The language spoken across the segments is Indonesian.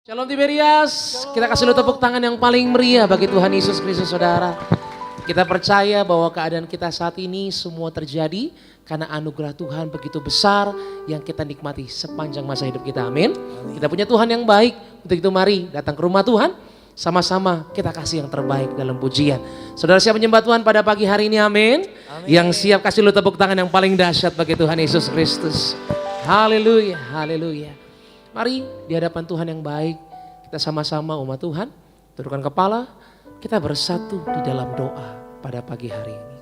Shalom Tiberias, kita kasih lu tepuk tangan yang paling meriah bagi Tuhan Yesus Kristus saudara. Kita percaya bahwa keadaan kita saat ini semua terjadi karena anugerah Tuhan begitu besar yang kita nikmati sepanjang masa hidup kita, amin. Kita punya Tuhan yang baik, untuk itu mari datang ke rumah Tuhan. Sama-sama kita kasih yang terbaik dalam pujian. Saudara siap menyembah Tuhan pada pagi hari ini, amin. Yang siap kasih lu tepuk tangan yang paling dahsyat bagi Tuhan Yesus Kristus. Haleluya, haleluya. Mari di hadapan Tuhan yang baik, kita sama-sama umat Tuhan, tundukkan kepala, kita bersatu di dalam doa pada pagi hari ini.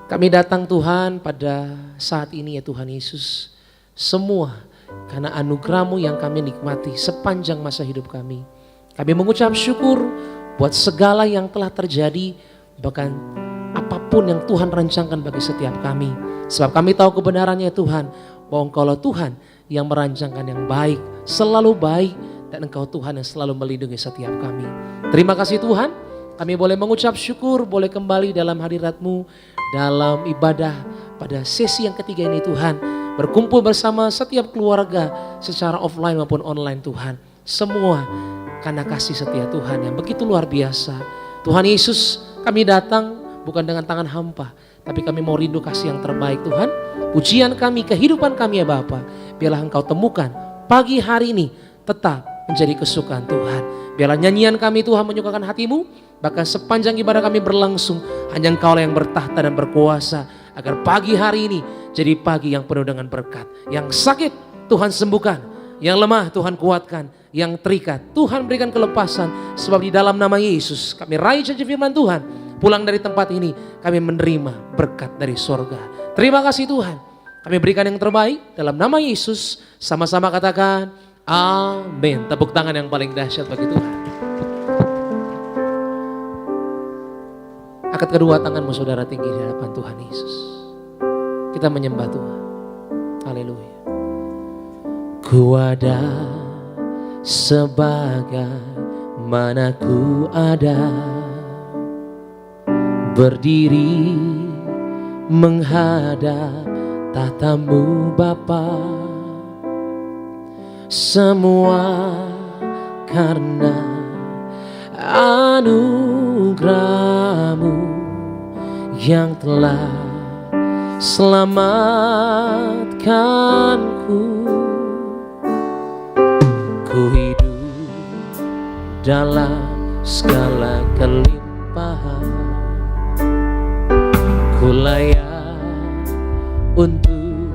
Kami datang Tuhan pada saat ini ya Tuhan Yesus, semua karena anugerah-Mu yang kami nikmati sepanjang masa hidup kami. Kami mengucap syukur buat segala yang telah terjadi, bahkan apapun yang Tuhan rancangkan bagi setiap kami. Sebab kami tahu kebenarannya Tuhan, bahwa Engkaulah Tuhan yang merancangkan yang baik, selalu baik, dan Engkau Tuhan yang selalu melindungi setiap kami. Terima kasih Tuhan, kami boleh mengucap syukur, boleh kembali dalam hadirat-Mu, dalam ibadah pada sesi yang ketiga ini Tuhan. Berkumpul bersama setiap keluarga secara offline maupun online Tuhan. Semua karena kasih setia Tuhan yang begitu luar biasa. Tuhan Yesus, kami datang bukan dengan tangan hampa, tapi kami mau rindu kasih yang terbaik Tuhan. Pujian kami, kehidupan kami ya Bapa, biarlah Engkau temukan pagi hari ini tetap menjadi kesukaan Tuhan. Biarlah nyanyian kami Tuhan menyukakan hati-Mu, bahkan sepanjang ibadah kami berlangsung, hanya Engkau yang bertahta dan berkuasa, agar pagi hari ini jadi pagi yang penuh dengan berkat. Yang sakit Tuhan sembuhkan, yang lemah Tuhan kuatkan, yang terikat Tuhan berikan kelepasan. Sebab di dalam nama Yesus kami raih janji firman Tuhan, pulang dari tempat ini kami menerima berkat dari sorga. Terima kasih Tuhan, kami berikan yang terbaik dalam nama Yesus. Sama-sama katakan amin. Tepuk tangan yang paling dahsyat bagi Tuhan. Angkat kedua tanganmu saudara tinggi di hadapan Tuhan Yesus. Kita menyembah Tuhan. Haleluya. Ku ada sebagai mana ku ada, berdiri menghadap tahta-Mu Bapa. Semua karena anugerah-Mu yang telah selamatkanku. Ku hidup dalam segala kelimpahan, ku layak untuk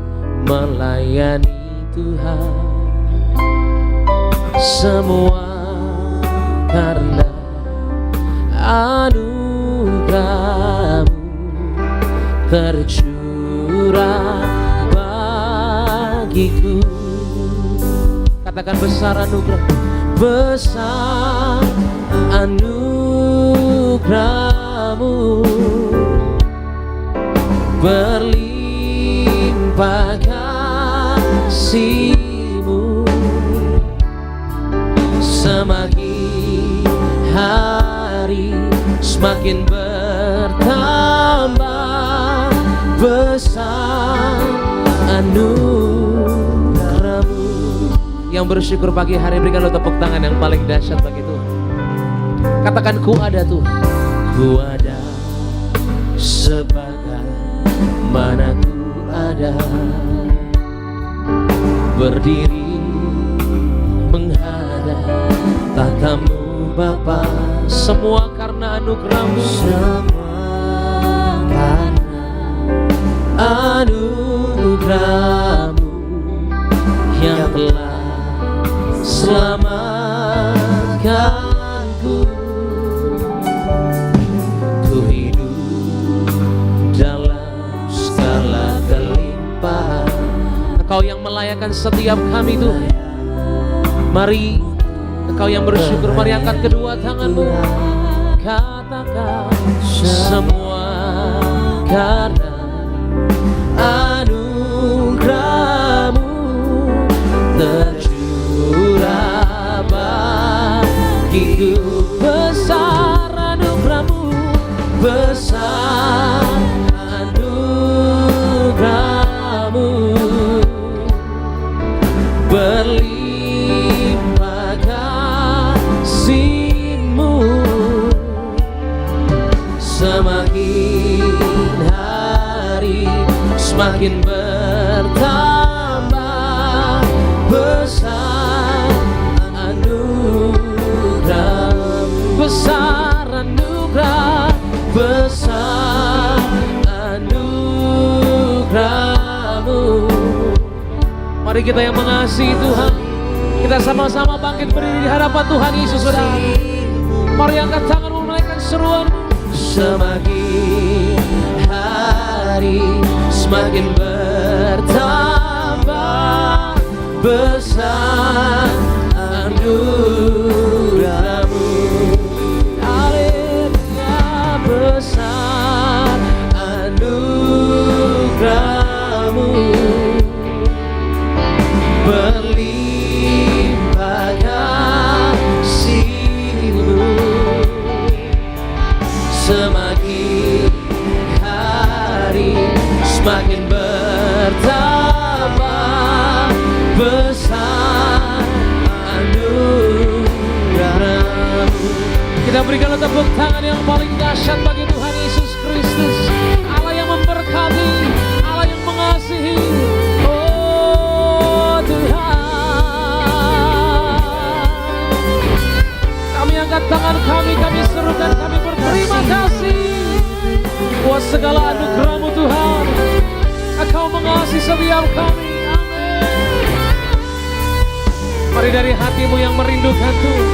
melayani Tuhan. Semua karena anugerah-Mu tercurah bagiku. Katakan besar anugerah, besar anugerah-Mu, berlimpah kasih-Mu. Semakin hari semakin bertambah, besar anugerah-Mu. Yang bersyukur pagi hari berikan lo tepuk tangan yang paling dahsyat bagi Tuhan. Katakan ku ada Tuhan, ku ada sebagai mana ku ada, berdiri menghadap tahta-Mu Bapa. Semua karena anugerah-Mu, semua karena anugerah-Mu yang telah selamatkanku. Ku hidup dalam segala kelimpahan, Engkau yang melayakkan setiap kami Tuhan. Mari Engkau yang bersyukur, mari angkat kedua tanganmu, katakan semua karena anugerah-Mu tercurah bagiku. Besar anugerah-Mu, besar anugerah-Mu, berlimpah Mari kita yang mengasihi Tuhan, kita sama-sama bangkit berdiri di hadapan Tuhan Yesus, saudara. Mari angkat tangan menaikkan seruan. Semakin hari semakin bertambah besar anugerah-Mu. Haleluya, besar anugerah-Mu, berlimpah kasih-Mu. Semakin hari semakin bertambah besar anugerah-Mu. Kita berikan tepuk tangan yang paling dahsyat bagi Tuhan Yesus Kristus, Allah yang memberkati, Allah yang mengasihi. Oh Tuhan, kami angkat tangan kami serukan, kami berterima kasih buat segala anugerah-Mu Tuhan. Engkau mengasihi setiap kami. Amin. Mari dari hatimu yang merindukan Tuhan,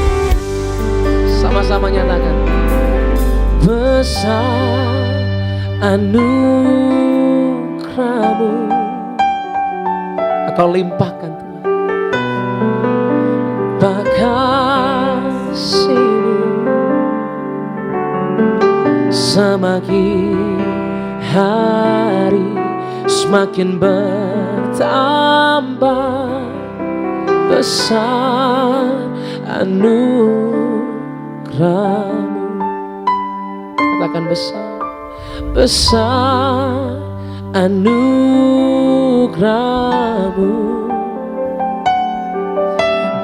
sama-sama nyatakan, besar anugerah-Mu. Engkau limpahkan Tuhan kasih-Mu, semakin hari semakin bertambah besar anugerah-Mu. Katakan besar, besar anugerah-Mu,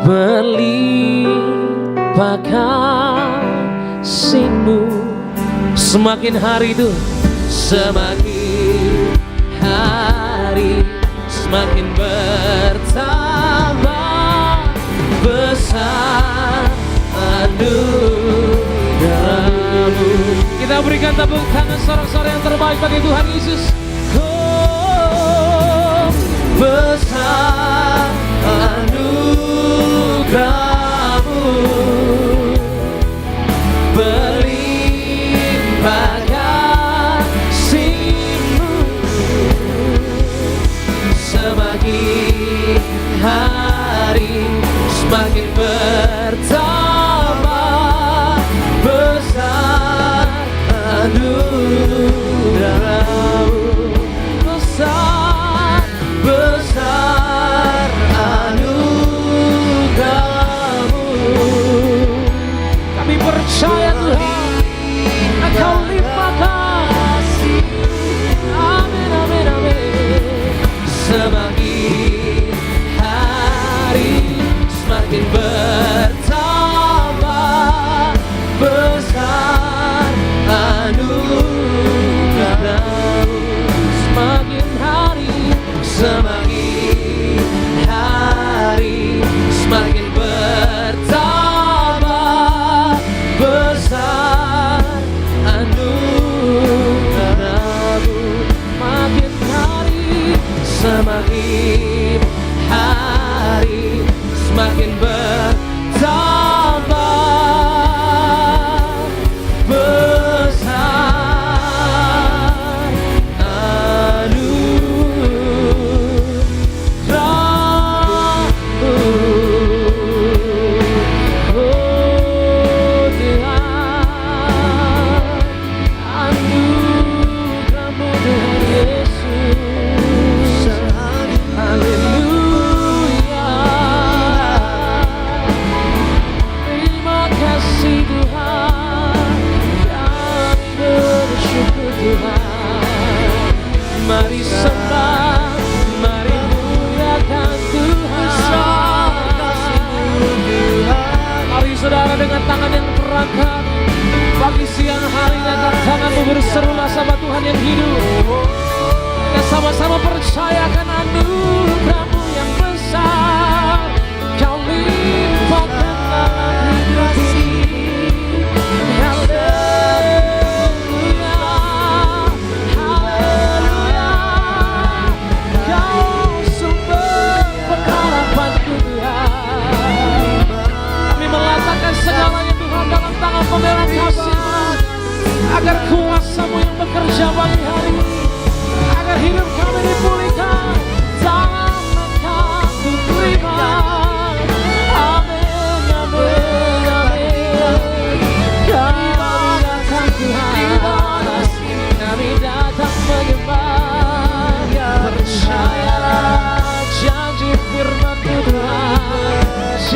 berlimpah kasih-Mu. Semakin hari itu, semakin hari semakin bertambah besar anugerah-Mu. Kita berikan tepuk tangan sorak-sorai yang terbaik bagi Tuhan Yesus. Oh, besar anugerah-Mu, berlimpah kasih-Mu. Semakin hari semakin bertambah besar anugerah-Mu, besar, besar anugerah-Mu. Kami percaya Tuhan, Engkau limpah kasih. Amin, amin, amin. Semakin hari semakin bertambah besar anugerah-Mu. Semakin hari semakin bertambah besar anugerah-Mu. Makin hari semakin hari semakin bertambah besar anugerah-Mu. Oh Tuhan, anugerah-Mu Tuhan Yesus. Haleluya.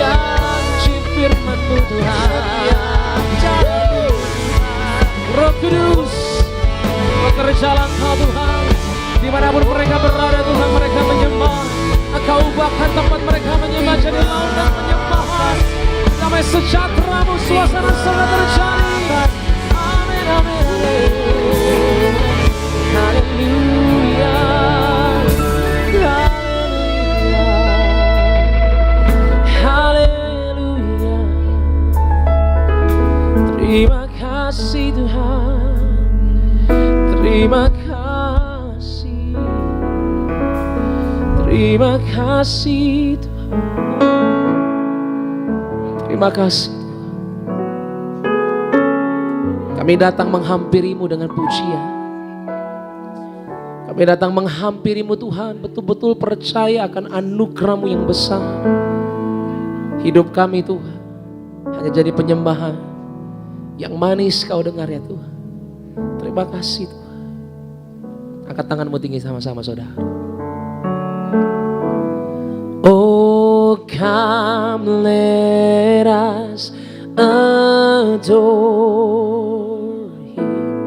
janji firman-Mu Tuhan. Roh Kudus, bekerjalah Engkau Tuhan, dimanapun mereka berada Tuhan, mereka menyembah. Engkau ubahkan tempat mereka menyembah jadi ladang penyembahan. Damai sejahtera-Mu, suasana surga terjadi. Amin, amin, amin. Haleluya, haleluya, haleluya. Terima kasih Tuhan, terima kasih, terima kasih Tuhan, terima kasih. Kami datang menghampiri-Mu dengan pujian. Kami datang menghampiri-Mu Tuhan, betul-betul percaya akan anugerah-Mu yang besar. Hidup kami Tuhan hanya jadi penyembahan yang manis Kau dengar ya Tuhan. Terima kasih Tuhan. Angkat tanganmu tinggi sama-sama saudara. Oh, come let us adore Him.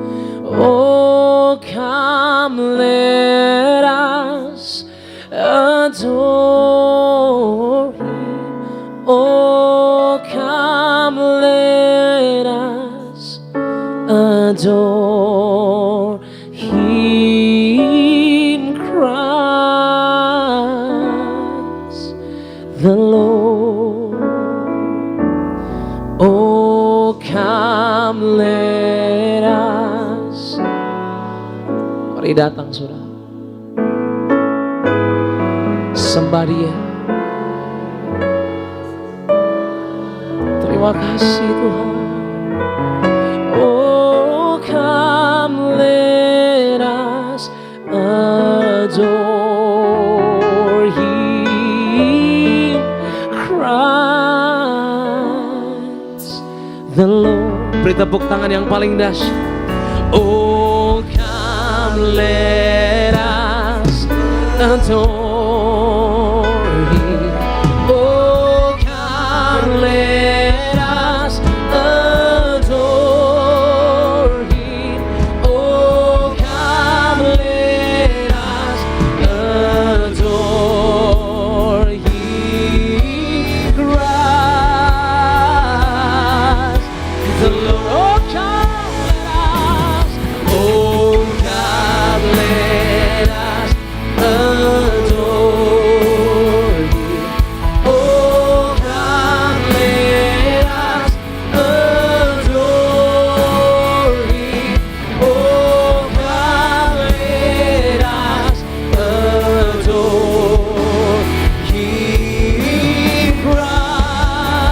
Oh, come let us adore Him. Oh, come let us adore Him, Christ the Lord. Oh, come let us. Mari datang saudara, sembah Dia. Terima kasih Tuhan. Oh, come let us adore Him, Christ the Lord. Beri tepuk tangan yang paling dahsyat. Oh, come let us adore Him. Oh, come let us adore Him. Oh, come let us adore Him, Christ the Lord. Oh, come let us adore Him. Oh, come let us adore Him. Oh, come let us adore Him, Christ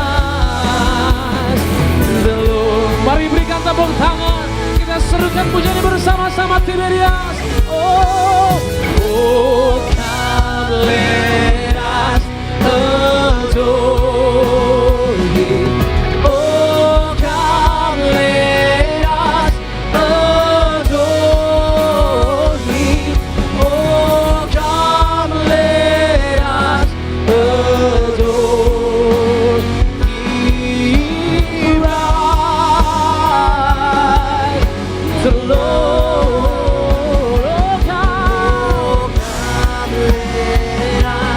the Lord. Mari berikan tepuk tangan, kita serukan pujian bersama-sama Tiberias. Oh, oh, come let us adore Him. Oh, come let us adore Him. Oh, come let us adore Him, right, the Lord.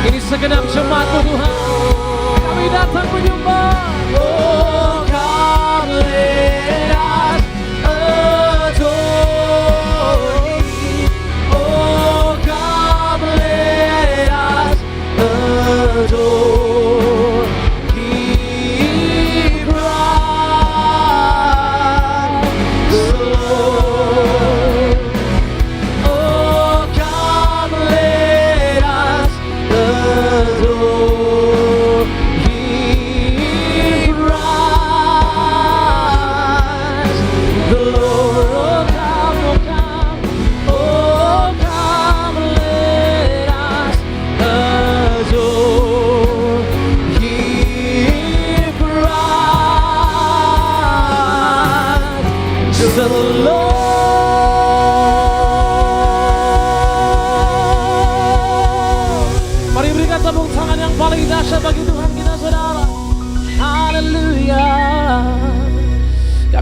Ini segenap jemaat-Mu Tuhan, kami datang menyembah. Oh, come let us adore Him. Oh, come let us adore Him, Christ the Lord. Oh, come let us adore Him,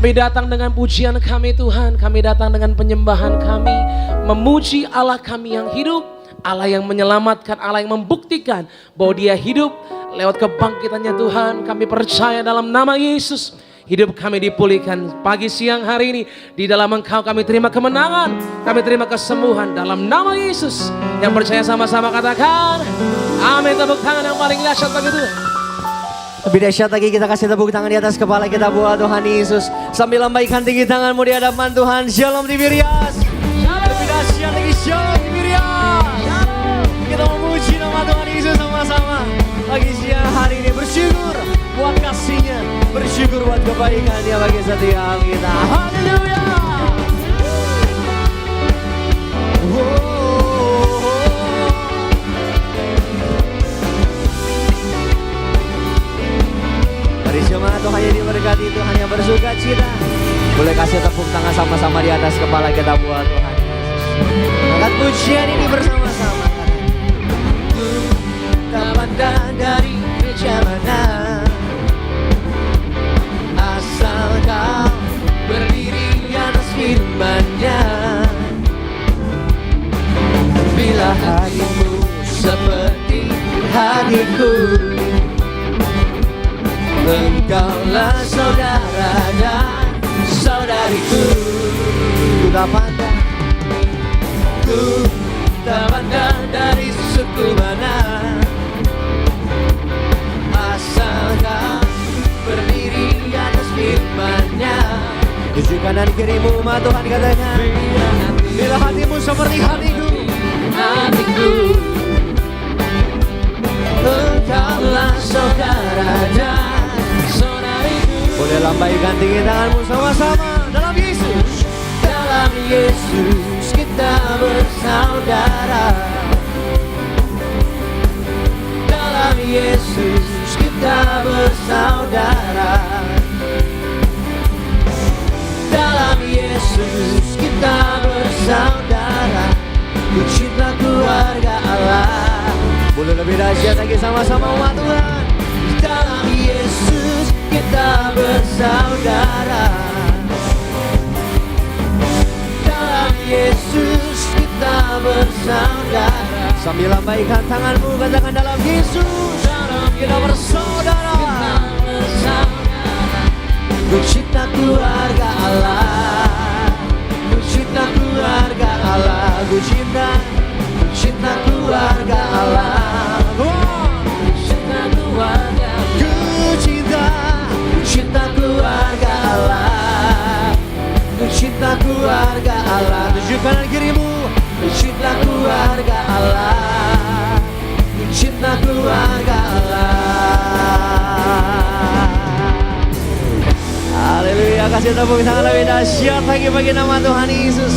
Kami datang dengan pujian kami Tuhan, kami datang dengan penyembahan kami, memuji Allah kami yang hidup, Allah yang menyelamatkan, Allah yang membuktikan bahwa Dia hidup lewat kebangkitannya Tuhan. Kami percaya dalam nama Yesus, hidup kami dipulihkan pagi siang hari ini. Di dalam Engkau kami terima kemenangan, kami terima kesembuhan dalam nama Yesus. Yang percaya sama-sama katakan amin. Tepuk tangan yang paling dahsyat bagi Tuhan. Lebih dahsyat lagi kita kasih tepuk tangan di atas kepala kita buat Tuhan Yesus. Sambil lambaikan tinggi tanganmu di hadapan Tuhan. Shalom Tiberias. Lebih dahsyat lagi, shalom Tiberias. Kita memuji nama Tuhan Yesus sama-sama. Pagi siang hari ini bersyukur buat kasih-Nya, bersyukur buat kebaikan-Nya bagi setiap kita. Haleluya. Mari jemaat Tuhan yang diberkati, Tuhan yang bersuka cita, boleh kasih tepuk tangan sama-sama di atas kepala kita buat Tuhan Yesus. Angkat pujian ini bersama-sama. Tak pandang dari gereja mana, asal kau berdiri atas firman-Nya. Bila hatimu seperti hatiku, engkaulah saudara dan saudariku. Ku tak pandang dari suku mana, asal kau berdiri atas firman-Nya. Tuju kanan kirimu umat Tuhan katanya, bila hatimu seperti hatiku, engkaulah saudara dan saudariku. Boleh lambaikan tinggi tanganmu sama-sama. Dalam Yesus, dalam Yesus kita bersaudara. Dalam Yesus kita bersaudara. Dalam Yesus kita bersaudara. Ku cinta keluarga Allah. Boleh lebih dahsyat lagi sama-sama umat Tuhan. Dalam Yesus kita bersaudara. Dalam Yesus kita bersaudara. Sambil lambaikan tanganmu katakan dalam Yesus kita bersaudara. Ku cinta keluarga Allah. Ku cinta keluarga Allah. Ku cinta keluarga Allah. Ku cinta keluarga. Ku cinta keluarga Allah. Ku cinta keluarga Allah. Tuju kanan kirimu. Ku cinta keluarga Allah. Ku cinta keluarga Allah. Haleluya. Kasih tepuk tangan lebih dahsyat lagi bagi nama Tuhan Yesus.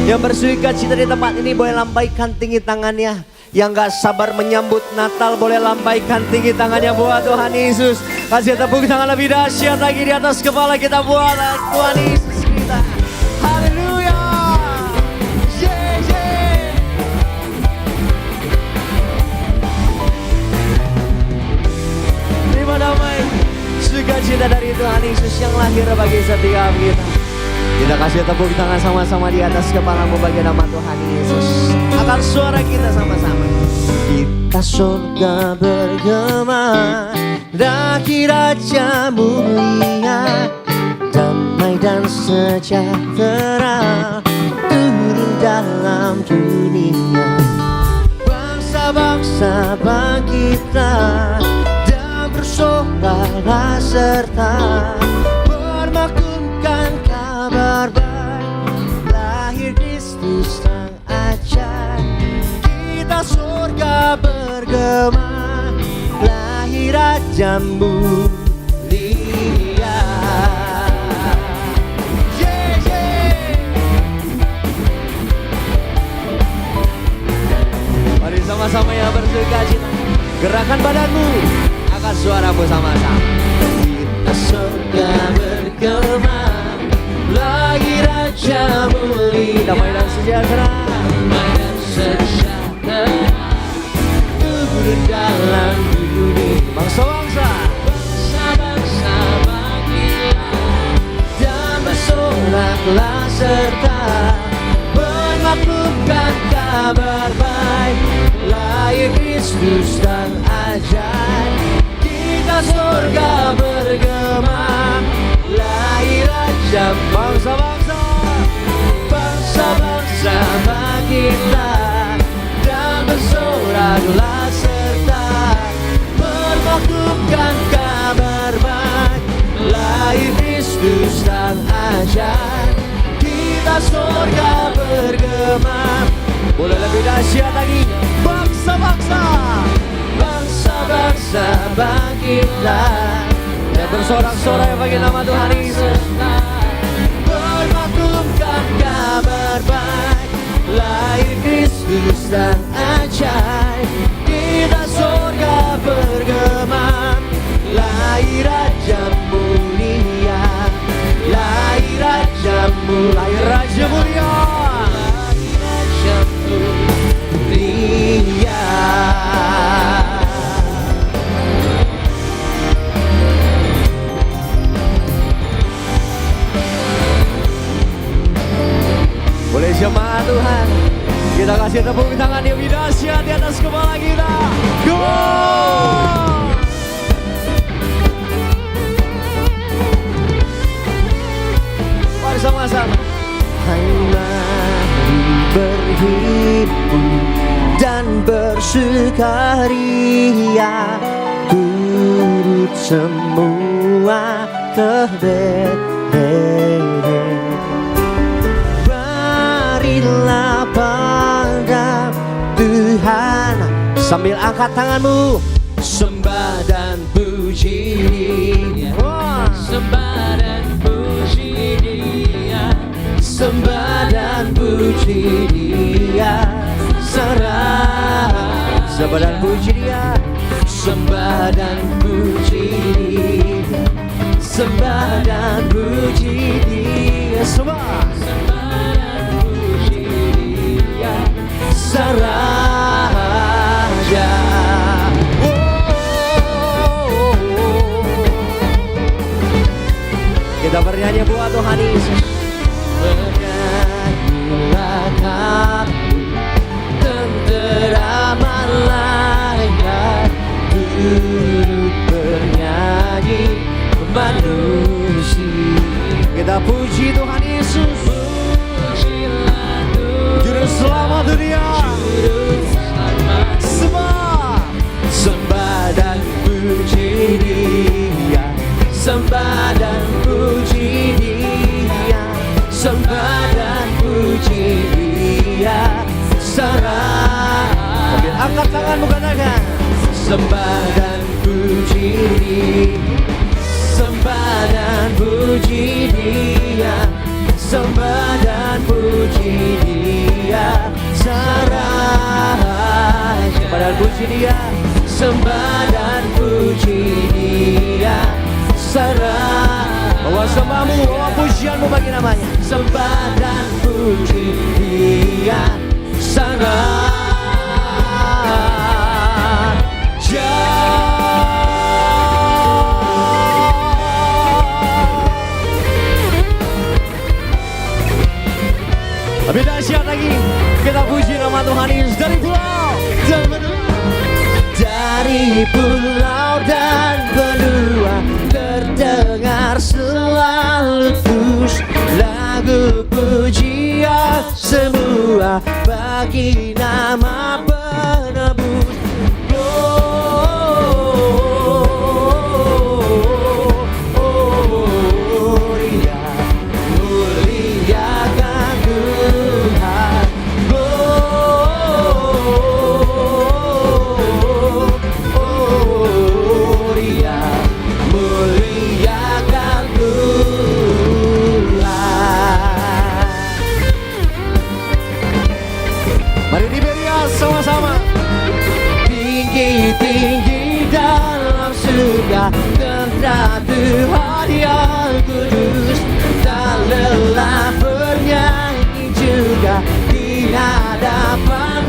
Yang bersuka cita di tempat ini boleh lambaikan tinggi tangannya. Yang gak sabar menyambut Natal boleh lambaikan tinggi tangannya buat Tuhan Yesus. Kasih tepuk tangan lebih dahsyat lagi di atas kepala kita buat Tuhan Yesus kita. Haleluya. Terima damai sukacita dari Tuhan Yesus yang lahir bagi setiap kita. Kita kasih tepuk tangan sama-sama di atas kepalamu bagi nama Tuhan Yesus. Angkat suara kita sama-sama. Kita surga bergema, daki Raja mulia, damai dan sejahtera turun dalam dunia. Bangsa-bangsa bangkitlah dan bersoraklah serta bermaklumkan kabar baik, lahir Kristus Sang Ajar. Kita surga bergema, lahir Raja mulia. Mari sama-sama yang bersukacita, gerakan badanmu, angkat suaramu sama-sama. Kita surga bergema, lahir Raja mulia. Damai dan sejahtera, damai dan sejahtera turun dalam dunia. Bangsa-bangsa, bangsa-bangsa bangkitlah dan serta menaklukkan kabar baik, lahir Kristus dan ajaib. Kita surga bergema, lahir Raja bangsa-bangsa. Bangsa-bangsa bangkitlah dan bersoraklah serta menaklukkan kabar baik, lahir Kristus dan ajaib. Kita surga bergema. Boleh lebih dahsyat lagi. Bangsa-bangsa, bangsa-bangsa bangkitlah dan bersorak-sorai bagi nama Tuhan Yesus. Bermaklumkan kabar baik, lahir Kristus dan ajaib. Kita surga bergema, lahir Raja mulia, lahir Raja mulia, lahir Raja mulia, lahir Raja mulia. Boleh jemaat Tuhan, kita kasih tepuk tangan yang dahsyat di atas kepala kita. Go! Mari sama-sama. Mari berhibur dan bersukaria, turut semua ke Betlehem. Marilah pada Tuhan, sambil angkat tanganmu, sembah dan puji Dia. Sembah dan puji Dia, sembah dan puji Dia. Sembah dan puji Dia, sembah dan puji Dia, sembah dan puji Dia. Sembah dan puji Dia, Raja. Kita bernyanyi buat Tuhan Yesus. Bernyanyilah kamu, tentera malaikat, turut bernyanyi manusia. Kita puji Tuhan Yesus. Juru selamat dunia. Sembah dan puji Dia, sembah dan puji Dia, sembah dan puji Dia. Sambil angkat tanganmu katakan, sembah dan puji Dia, sembah dan puji Dia, sembah dan puji Dia. Sembah dan puji Dia, sembah dan puji Dia. Bawa sembahmu, bawa pujianmu bagi namanya. Sembah dan puji Dia, Raja. Lebih dahsyat lagi, kita puji nama Tuhan Yesus. Dari pulau dan benua terdengar selalu terus lagu pujian semua bagi nama penebus. Tinggi dalam surga tentang Tuhan yang kudus, tak lelah bernyanyi juga di hadapan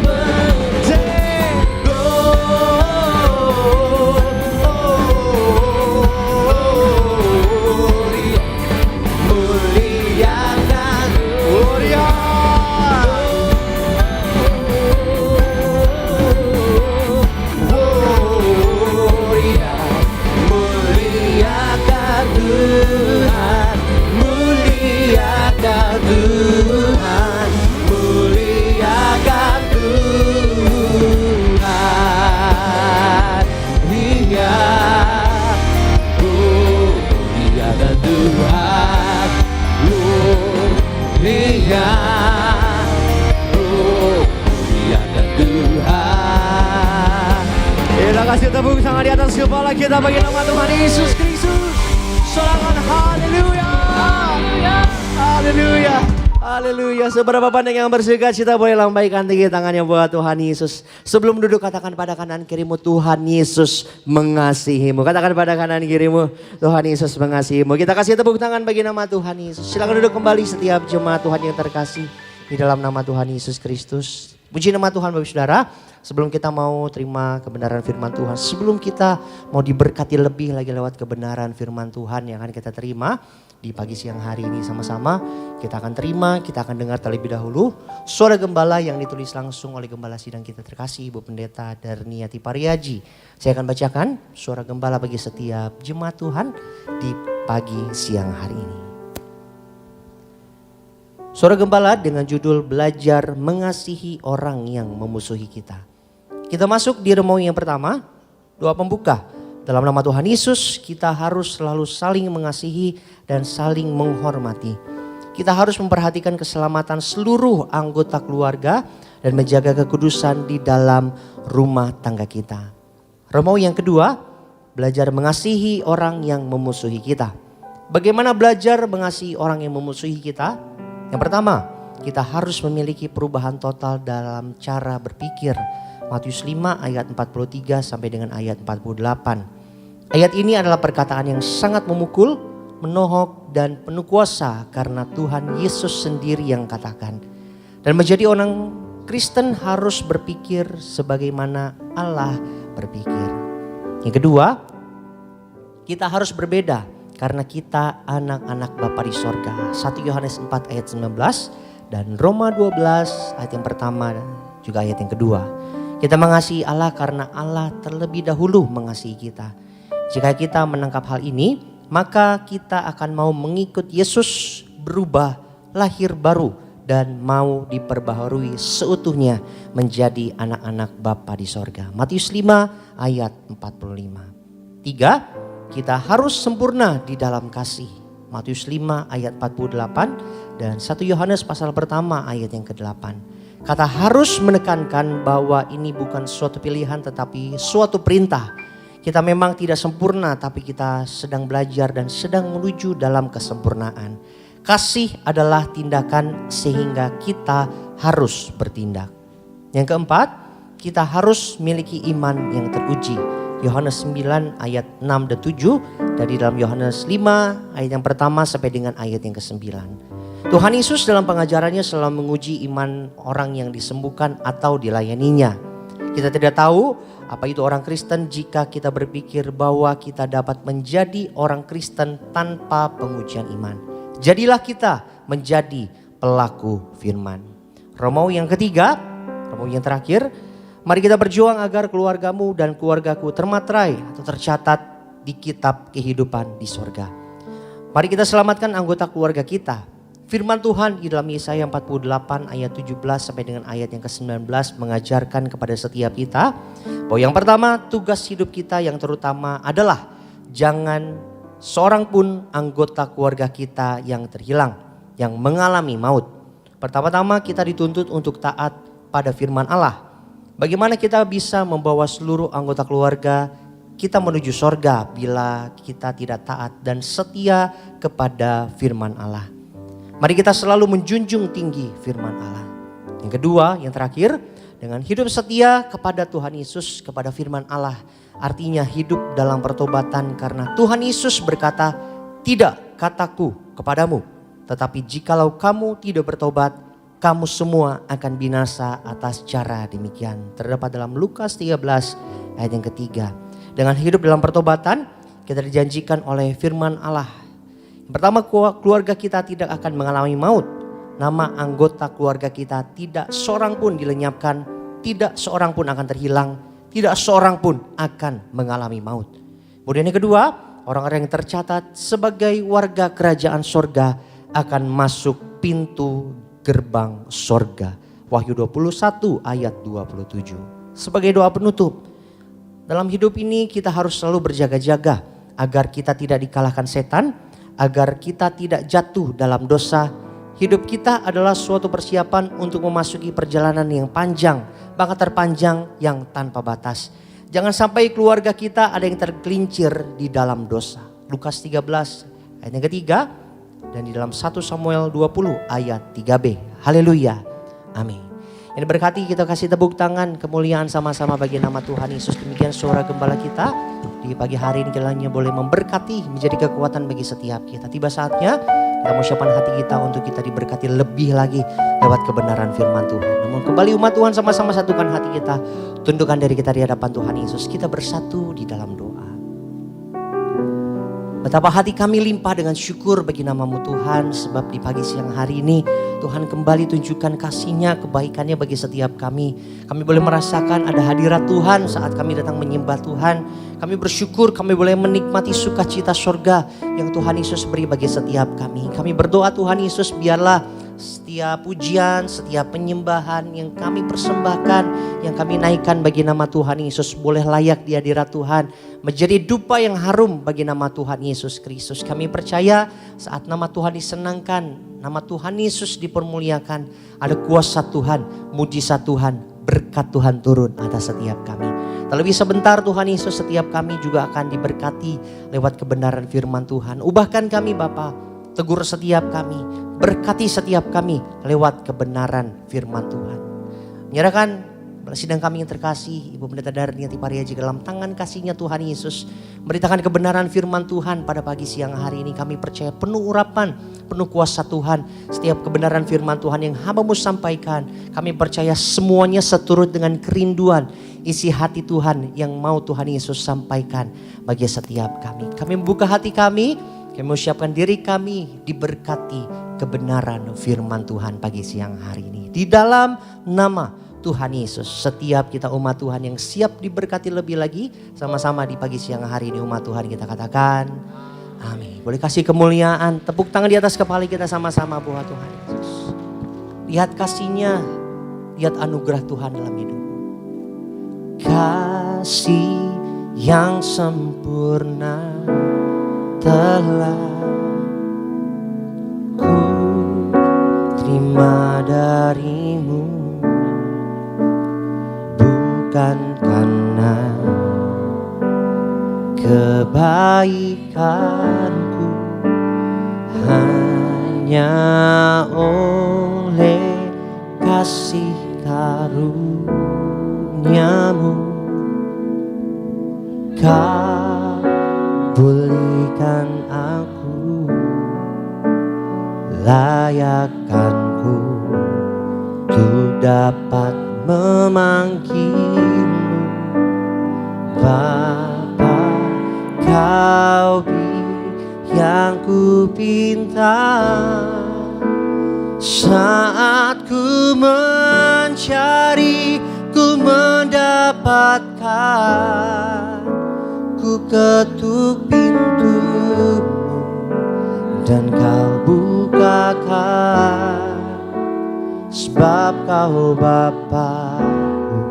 tangan di atas kepala kita bagi nama Tuhan Yesus Kristus. Sorangan haleluya. Haleluya. Haleluya. Seberapa pandang yang bersuka cita boleh lambaikan tinggi tangannya buat Tuhan Yesus. Sebelum duduk katakan pada kanan kirimu, Tuhan Yesus mengasihimu. Katakan pada kanan kirimu, Tuhan Yesus mengasihimu. Kita kasih tepuk tangan bagi nama Tuhan Yesus. Silakan duduk kembali setiap jemaat Tuhan yang terkasih di dalam nama Tuhan Yesus Kristus. Puji nama Tuhan Bapak Saudara. Sebelum kita mau terima kebenaran firman Tuhan, sebelum kita mau diberkati lebih lagi lewat kebenaran firman Tuhan yang akan kita terima di pagi siang hari ini sama-sama, kita akan terima, kita akan dengar terlebih dahulu suara gembala yang ditulis langsung oleh gembala sidang kita terkasih Ibu Pendeta Darniati Pariaji. Saya akan bacakan suara gembala bagi setiap jemaat Tuhan di pagi siang hari ini. Suara gembala dengan judul Belajar Mengasihi Orang yang Memusuhi Kita. Kita masuk di renungan yang pertama, doa pembuka. Dalam nama Tuhan Yesus, kita harus selalu saling mengasihi dan saling menghormati. Kita harus memperhatikan keselamatan seluruh anggota keluarga dan menjaga kekudusan di dalam rumah tangga kita. Renungan yang kedua, belajar mengasihi orang yang memusuhi kita. Bagaimana belajar mengasihi orang yang memusuhi kita? Yang pertama, kita harus memiliki perubahan total dalam cara berpikir. Matius 5 ayat 43 sampai dengan ayat 48. Ayat ini adalah perkataan yang sangat memukul, menohok dan penuh kuasa karena Tuhan Yesus sendiri yang katakan. Dan menjadi orang Kristen harus berpikir sebagaimana Allah berpikir. Yang kedua, kita harus berbeda karena kita anak-anak Bapa di sorga. 1 Yohanes 4 ayat 19 dan Roma 12 ayat yang pertama dan juga ayat yang kedua. Kita mengasihi Allah karena Allah terlebih dahulu mengasihi kita. Jika kita menangkap hal ini, maka kita akan mau mengikut Yesus, berubah, lahir baru, dan mau diperbaharui seutuhnya menjadi anak-anak Bapa di sorga. Matius 5 ayat 45. 3. Kita harus sempurna di dalam kasih. Matius 5 ayat 48 dan 1 Yohanes pasal pertama ayat yang ke-8. Kata harus menekankan bahwa ini bukan suatu pilihan tetapi suatu perintah. Kita memang tidak sempurna tapi kita sedang belajar dan sedang menuju dalam kesempurnaan. Kasih adalah tindakan sehingga kita harus bertindak. Yang keempat, kita harus miliki iman yang teruji. Yohanes 9 ayat 6 dan 7 dari dalam Yohanes 5 ayat yang pertama sampai dengan ayat yang ke-9. Tuhan Yesus dalam pengajarannya selalu menguji iman orang yang disembuhkan atau dilayaninya. Kita tidak tahu apa itu orang Kristen jika kita berpikir bahwa kita dapat menjadi orang Kristen tanpa pengujian iman. Jadilah kita menjadi pelaku firman. Renungan yang ketiga, renungan yang terakhir. Mari kita berjuang agar keluargamu dan keluargaku termatrai atau tercatat di kitab kehidupan di sorga. Mari kita selamatkan anggota keluarga kita. Firman Tuhan di dalam Yesaya 48 ayat 17 sampai dengan ayat yang ke-19 mengajarkan kepada setiap kita bahwa yang pertama tugas hidup kita yang terutama adalah jangan seorang pun anggota keluarga kita yang terhilang, yang mengalami maut. Pertama-tama kita dituntut untuk taat pada firman Allah. Bagaimana kita bisa membawa seluruh anggota keluarga kita menuju sorga bila kita tidak taat dan setia kepada firman Allah. Mari kita selalu menjunjung tinggi firman Allah. Yang kedua, yang terakhir, dengan hidup setia kepada Tuhan Yesus, kepada firman Allah. Artinya hidup dalam pertobatan karena Tuhan Yesus berkata, tidak kataku kepadamu. Tetapi jikalau kamu tidak bertobat, kamu semua akan binasa atas cara demikian. Terdapat dalam Lukas 13 ayat yang ketiga. Dengan hidup dalam pertobatan, kita dijanjikan oleh firman Allah. Pertama, keluarga kita tidak akan mengalami maut. Nama anggota keluarga kita tidak seorang pun dilenyapkan, tidak seorang pun akan terhilang, tidak seorang pun akan mengalami maut. Kemudian yang kedua, orang-orang yang tercatat sebagai warga kerajaan sorga akan masuk pintu gerbang sorga. Wahyu 21 ayat 27. Sebagai doa penutup, dalam hidup ini kita harus selalu berjaga-jaga agar kita tidak dikalahkan setan, agar kita tidak jatuh dalam dosa. Hidup kita adalah suatu persiapan untuk memasuki perjalanan yang panjang, bahkan terpanjang yang tanpa batas. Jangan sampai keluarga kita ada yang tergelincir di dalam dosa. Lukas 13 ayat yang ketiga dan di dalam 1 Samuel 20 ayat 3b. Haleluya. Amin. Yang berkati kita kasih tepuk tangan kemuliaan sama-sama bagi nama Tuhan Yesus. Demikian suara gembala kita di pagi hari ini kiranya boleh memberkati menjadi kekuatan bagi setiap kita. Tiba saatnya kita mau siapkan hati kita untuk kita diberkati lebih lagi lewat kebenaran firman Tuhan. Namun kembali umat Tuhan sama-sama satukan hati kita. Tundukkan diri kita di hadapan Tuhan Yesus. Kita bersatu di dalam doa. Betapa hati kami limpah dengan syukur bagi nama-Mu Tuhan. Sebab di pagi siang hari ini Tuhan kembali tunjukkan kasih-Nya, kebaikan-Nya bagi setiap kami. Kami boleh merasakan ada hadirat Tuhan saat kami datang menyembah Tuhan. Kami bersyukur kami boleh menikmati sukacita surga yang Tuhan Yesus beri bagi setiap kami. Kami berdoa Tuhan Yesus biarlah setiap pujian, setiap penyembahan yang kami persembahkan, yang kami naikkan bagi nama Tuhan Yesus boleh layak di hadirat Tuhan. Menjadi dupa yang harum bagi nama Tuhan Yesus Kristus. Kami percaya saat nama Tuhan disenangkan, nama Tuhan Yesus dipermuliakan, ada kuasa Tuhan, mujizat Tuhan, berkat Tuhan turun atas setiap kami. Terlebih sebentar Tuhan Yesus setiap kami juga akan diberkati lewat kebenaran firman Tuhan. Ubahkan kami Bapa, tegur setiap kami, berkati setiap kami lewat kebenaran firman Tuhan. Menyerahkan sidang kami yang terkasih, Ibu Pendeta Darnia Tipariaji ke dalam tangan kasih-Nya Tuhan Yesus. Beritakan kebenaran firman Tuhan pada pagi siang hari ini. Kami percaya penuh urapan, penuh kuasa Tuhan. Setiap kebenaran firman Tuhan yang hamba-Mu sampaikan, kami percaya semuanya seturut dengan kerinduan isi hati Tuhan yang mau Tuhan Yesus sampaikan bagi setiap kami. Kami membuka hati kami menyiapkan diri kami diberkati kebenaran firman Tuhan pagi siang hari ini. Di dalam nama Tuhan Yesus, setiap kita umat Tuhan yang siap diberkati lebih lagi, sama-sama di pagi siang hari ini umat Tuhan kita katakan amin. Boleh kasih kemuliaan, tepuk tangan di atas kepala kita sama-sama buat Tuhan Yesus. Lihat kasih-Nya, lihat anugerah Tuhan dalam hidup. Kasih yang sempurna telah ku terima darimu, bukan karena kebaikanku, hanya oleh kasih karunia-Mu Kau pulihkan aku, layakkanku untuk dapat memanggilmu Bapa. Kau yang ku pinta saat ku mencari, ku mendapatkan. Ku ketuk pintumu dan Kau bukakan, sebab Kau Bapa-Ku,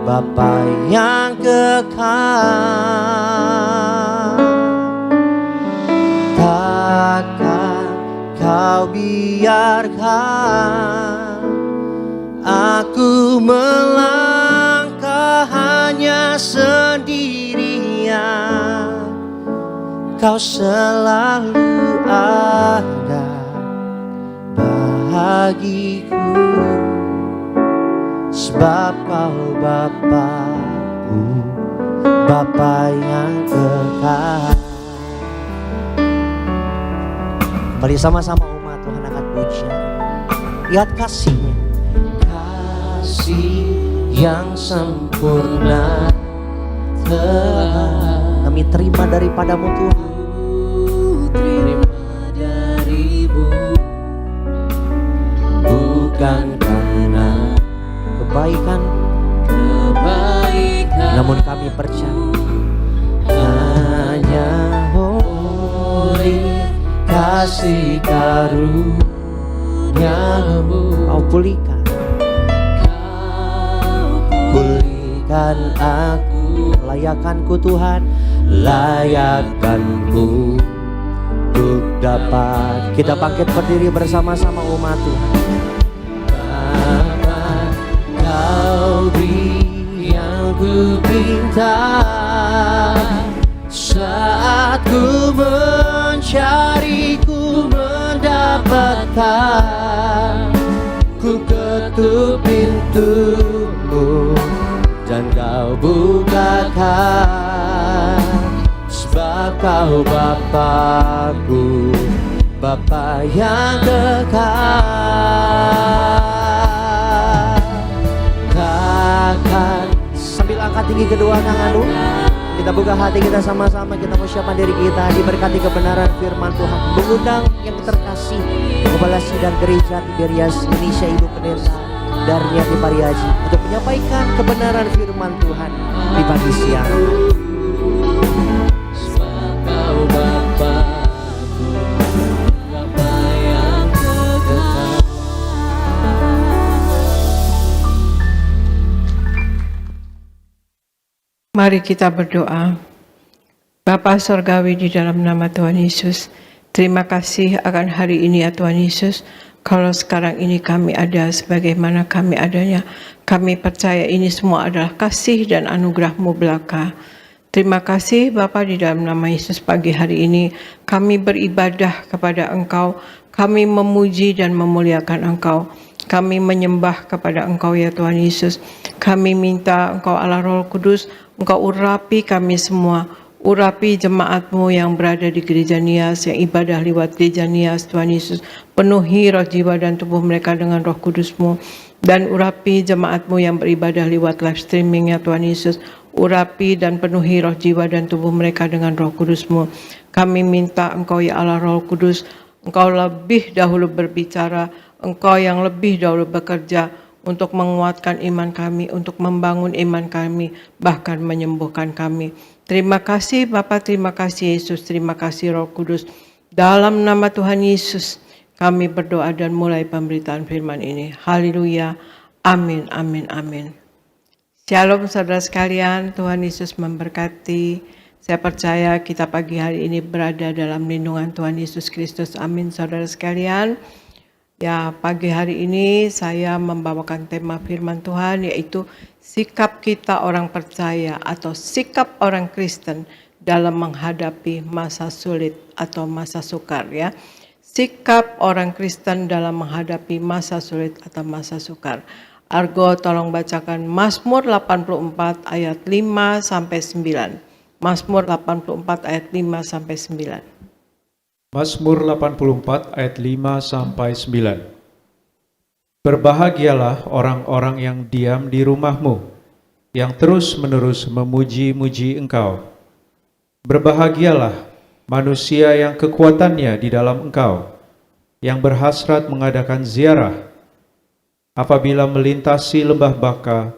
Bapa yang kekal. Takkan Kau biarkan aku melangkah hanya sendirian. Kau selalu ada bagiku, sebab Kau Bapa-Ku, Bapa yang kekal. Kembali sama-sama umat Tuhan angkat pujian. Lihat kasih-Nya, kasih yang sempurna telah kami terima daripada-Mu Tuhan. Terima dari-Mu, bukan karena kebaikan, namun kami percaya hanya oleh kasih karunia-Mu Kau pulihkan, pulihkan aku, layakkanku Tuhan, layakkanku untuk dapat. Kita bangkit berdiri bersama-sama umat Tuhan. Bapa, Kau beri yang ku minta. Saat ku mencari, ku mendapatkan. Ku ketuk pintumu dan kau bukakan. Sebab kau Bapakku, Bapa yang dekat. Takkan. Sambil angkat tinggi kedua tanganmu, kita buka hati kita sama-sama, kita persiapkan diri kita diberkati kebenaran firman Tuhan. Mengundang yang terkasih Kepala Sidang Gereja Tiberias Indonesia Ibu Pendeta Darniati Pariaji untuk menyampaikan kebenaran firman Tuhan di pagi siang. Kau Bapakku, Bapa yang dekat. Mari kita berdoa. Bapa Surgawi, di dalam nama Tuhan Yesus, terima kasih akan hari ini ya Tuhan Yesus. Kalau sekarang ini kami ada sebagaimana kami adanya, kami percaya ini semua adalah kasih dan anugerah-Mu belaka. Terima kasih Bapa, di dalam nama Yesus pagi hari ini kami beribadah kepada Engkau, kami memuji dan memuliakan Engkau. Kami menyembah kepada Engkau ya Tuhan Yesus. Kami minta Engkau Allah Roh Kudus, Engkau urapi kami semua. Urapi jemaat-Mu yang berada di gereja Nias, yang ibadah lewat gereja Nias Tuhan Yesus. Penuhi roh, jiwa dan tubuh mereka dengan Roh Kudus-Mu. Dan urapi jemaat-Mu yang beribadah lewat live streaming ya Tuhan Yesus. Urapi dan penuhi roh, jiwa dan tubuh mereka dengan Roh Kudus-Mu. Kami minta Engkau ya Allah Roh Kudus, Engkau lebih dahulu berbicara, Engkau yang lebih dahulu bekerja untuk menguatkan iman kami, untuk membangun iman kami, bahkan menyembuhkan kami. Terima kasih Bapa, terima kasih Yesus, terima kasih Roh Kudus. Dalam nama Tuhan Yesus kami berdoa dan mulai pemberitaan firman ini. Haleluya. Amin, amin, amin. Shalom saudara sekalian, Tuhan Yesus memberkati. Saya percaya kita pagi hari ini berada dalam lindungan Tuhan Yesus Kristus. Amin saudara sekalian. Ya, pagi hari ini saya membawakan tema firman Tuhan, yaitu sikap kita orang percaya atau sikap orang Kristen dalam menghadapi masa sulit atau masa sukar ya. Sikap orang Kristen dalam menghadapi masa sulit atau masa sukar. Argo tolong bacakan Mazmur 84 ayat 5 sampai 9. Mazmur 84 ayat 5 sampai 9. Mazmur 84 ayat 5 sampai 9. Berbahagialah orang-orang yang diam di rumah-Mu, yang terus-menerus memuji-muji Engkau. Berbahagialah manusia yang kekuatannya di dalam Engkau, yang berhasrat mengadakan ziarah. Apabila melintasi lembah Baka,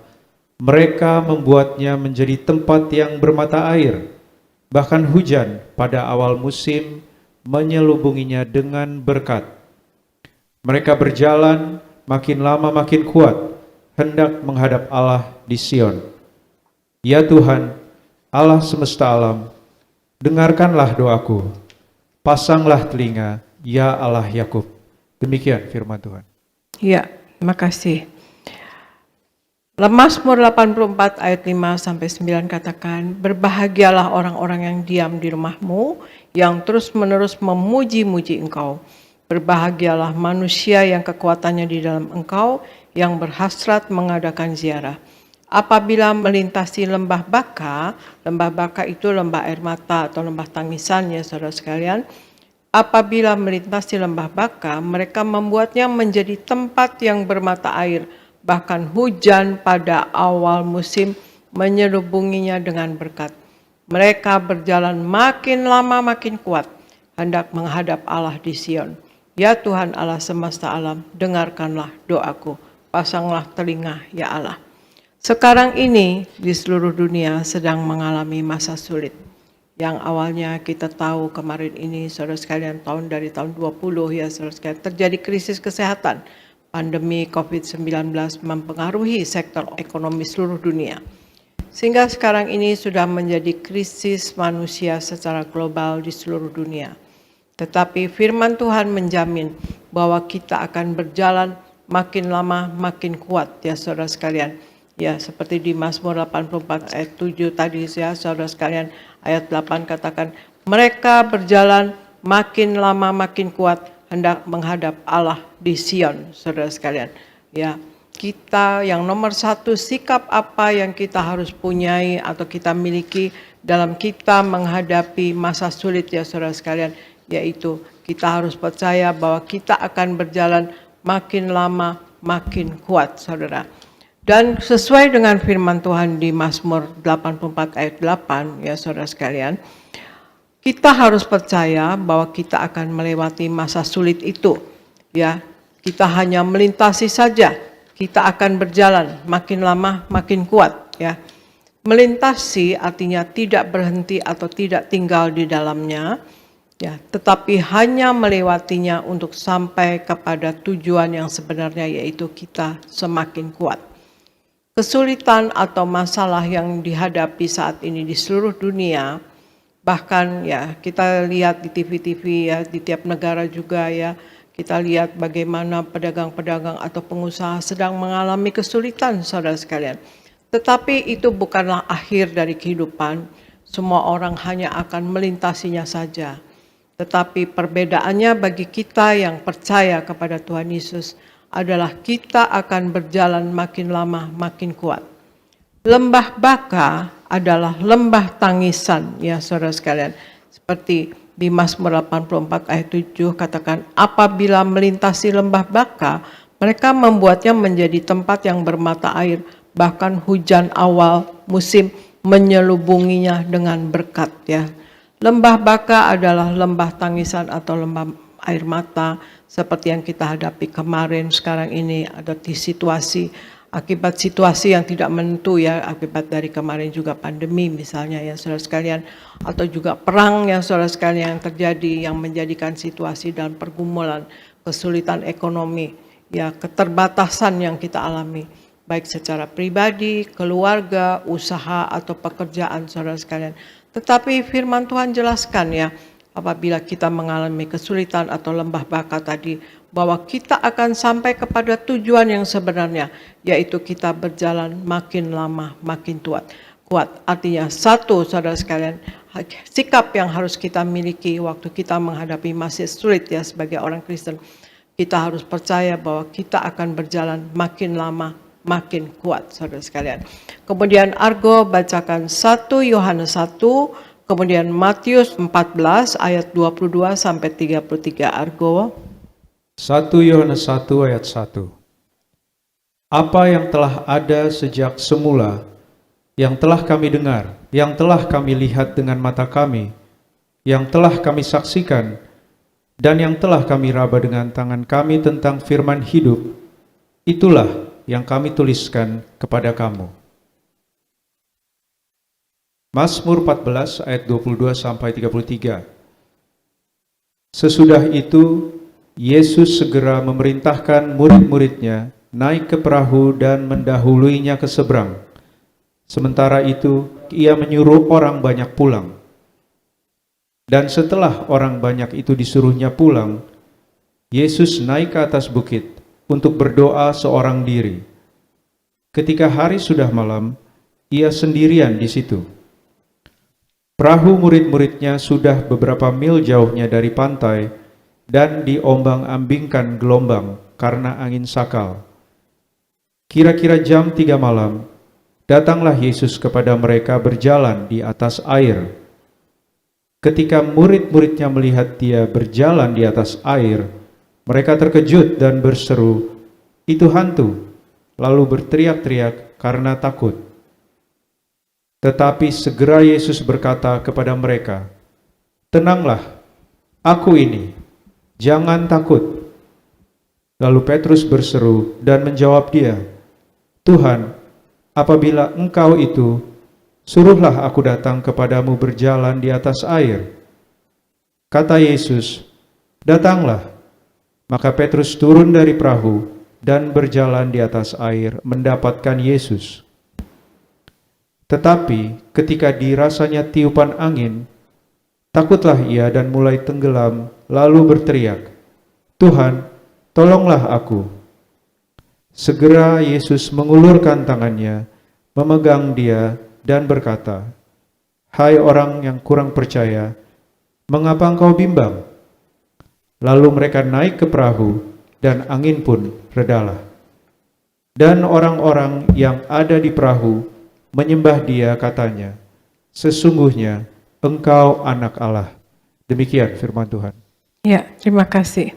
mereka membuatnya menjadi tempat yang bermata air. Bahkan hujan pada awal musim menyelubunginya dengan berkat. Mereka berjalan makin lama makin kuat, hendak menghadap Allah di Sion. Ya Tuhan, Allah semesta alam, dengarkanlah doaku. Pasanglah telinga, ya Allah Yakub. Demikian firman Tuhan. Ya, terima kasih. Mazmur 84 ayat 5 sampai 9 katakan, berbahagialah orang-orang yang diam di rumah-Mu, yang terus-menerus memuji-muji Engkau. Berbahagialah manusia yang kekuatannya di dalam Engkau, yang berhasrat mengadakan ziarah. Apabila melintasi lembah Baka itu lembah air mata atau lembah tangisan ya saudara sekalian. Apabila melintasi lembah Baka, mereka membuatnya menjadi tempat yang bermata air. Bahkan hujan pada awal musim menyelubunginya dengan berkat. Mereka berjalan makin lama makin kuat, hendak menghadap Allah di Sion. Ya Tuhan Allah semesta alam, dengarkanlah doaku. Pasanglah telinga ya Allah. Sekarang ini di seluruh dunia sedang mengalami masa sulit. Yang awalnya kita tahu kemarin ini saudara sekalian dari tahun 20 ya saudara sekalian terjadi krisis kesehatan. Pandemi COVID-19 mempengaruhi sektor ekonomi seluruh dunia. Sehingga sekarang ini sudah menjadi krisis manusia secara global di seluruh dunia. Tetapi firman Tuhan menjamin bahwa kita akan berjalan makin lama makin kuat ya saudara sekalian. Ya, seperti di Mazmur 84 ayat 7 tadi ya, saudara sekalian, ayat 8 katakan, mereka berjalan makin lama makin kuat hendak menghadap Allah di Sion, saudara sekalian. Ya, kita yang nomor satu, sikap apa yang kita harus punyai atau kita miliki dalam kita menghadapi masa sulit ya saudara sekalian, yaitu kita harus percaya bahwa kita akan berjalan makin lama makin kuat, saudara. Dan sesuai dengan firman Tuhan di Mazmur 84 ayat 8 ya saudara sekalian, kita harus percaya bahwa kita akan melewati masa sulit itu. Ya, kita hanya melintasi saja, kita akan berjalan makin lama makin kuat ya. Melintasi artinya tidak berhenti atau tidak tinggal di dalamnya ya, tetapi hanya melewatinya untuk sampai kepada tujuan yang sebenarnya, yaitu kita semakin kuat. Kesulitan atau masalah yang dihadapi saat ini di seluruh dunia, bahkan ya kita lihat di TV-TV ya, di tiap negara juga ya, kita lihat bagaimana pedagang-pedagang atau pengusaha sedang mengalami kesulitan, saudara sekalian. Tetapi itu bukanlah akhir dari kehidupan, semua orang hanya akan melintasinya saja. Tetapi perbedaannya bagi kita yang percaya kepada Tuhan Yesus adalah kita akan berjalan makin lama makin kuat. Lembah Baka adalah lembah tangisan ya saudara sekalian. Seperti di Mazmur 84 ayat 7 katakan, apabila melintasi lembah Baka, mereka membuatnya menjadi tempat yang bermata air, bahkan hujan awal musim menyelubunginya dengan berkat ya. Lembah Baka adalah lembah tangisan atau lembah air mata seperti yang kita hadapi kemarin, sekarang ini ada di situasi akibat situasi yang tidak menentu ya, akibat dari kemarin juga pandemi misalnya ya saudara sekalian, atau juga perang yang saudara sekalian yang terjadi yang menjadikan situasi dan pergumulan, kesulitan ekonomi ya, keterbatasan yang kita alami baik secara pribadi, keluarga, usaha atau pekerjaan saudara sekalian. Tetapi firman Tuhan jelaskan ya, apabila kita mengalami kesulitan atau lembah Baka tadi, bahwa kita akan sampai kepada tujuan yang sebenarnya, yaitu kita berjalan makin lama makin kuat. Artinya satu saudara sekalian, sikap yang harus kita miliki waktu kita menghadapi masa sulit ya sebagai orang Kristen, kita harus percaya bahwa kita akan berjalan makin lama makin kuat saudara sekalian. Kemudian Argo bacakan 1 Yohanes 1, kemudian Matius 14 ayat 22 sampai 33 Argo. 1 Yohanes 1 ayat 1. Apa yang telah ada sejak semula, yang telah kami dengar, yang telah kami lihat dengan mata kami, yang telah kami saksikan, dan yang telah kami raba dengan tangan kami tentang firman hidup, itulah yang kami tuliskan kepada kamu. Mazmur 14 ayat 22 sampai 33. Sesudah itu Yesus segera memerintahkan murid-muridnya naik ke perahu dan mendahuluinya ke seberang. Sementara itu ia menyuruh orang banyak pulang. Dan setelah orang banyak itu disuruhnya pulang, Yesus naik ke atas bukit untuk berdoa seorang diri. Ketika hari sudah malam, ia sendirian di situ. Perahu murid-muridnya sudah beberapa mil jauhnya dari pantai dan diombang-ambingkan gelombang karena angin sakal. Kira-kira jam 3 malam, datanglah Yesus kepada mereka berjalan di atas air. Ketika murid-muridnya melihat dia berjalan di atas air, mereka terkejut dan berseru, "Itu hantu!" lalu berteriak-teriak karena takut. Tetapi segera Yesus berkata kepada mereka, "Tenanglah, aku ini, jangan takut." Lalu Petrus berseru dan menjawab dia, "Tuhan, apabila Engkau itu, suruhlah aku datang kepadamu berjalan di atas air." Kata Yesus, "Datanglah." Maka Petrus turun dari perahu dan berjalan di atas air mendapatkan Yesus. Tetapi ketika dirasanya tiupan angin, takutlah ia dan mulai tenggelam, lalu berteriak, "Tuhan, tolonglah aku." Segera Yesus mengulurkan tangannya, memegang dia dan berkata, "Hai orang yang kurang percaya, mengapa engkau bimbang?" Lalu mereka naik ke perahu dan angin pun redalah. Dan orang-orang yang ada di perahu menyembah dia, katanya, "Sesungguhnya engkau anak Allah." Demikian firman Tuhan. Ya, terima kasih.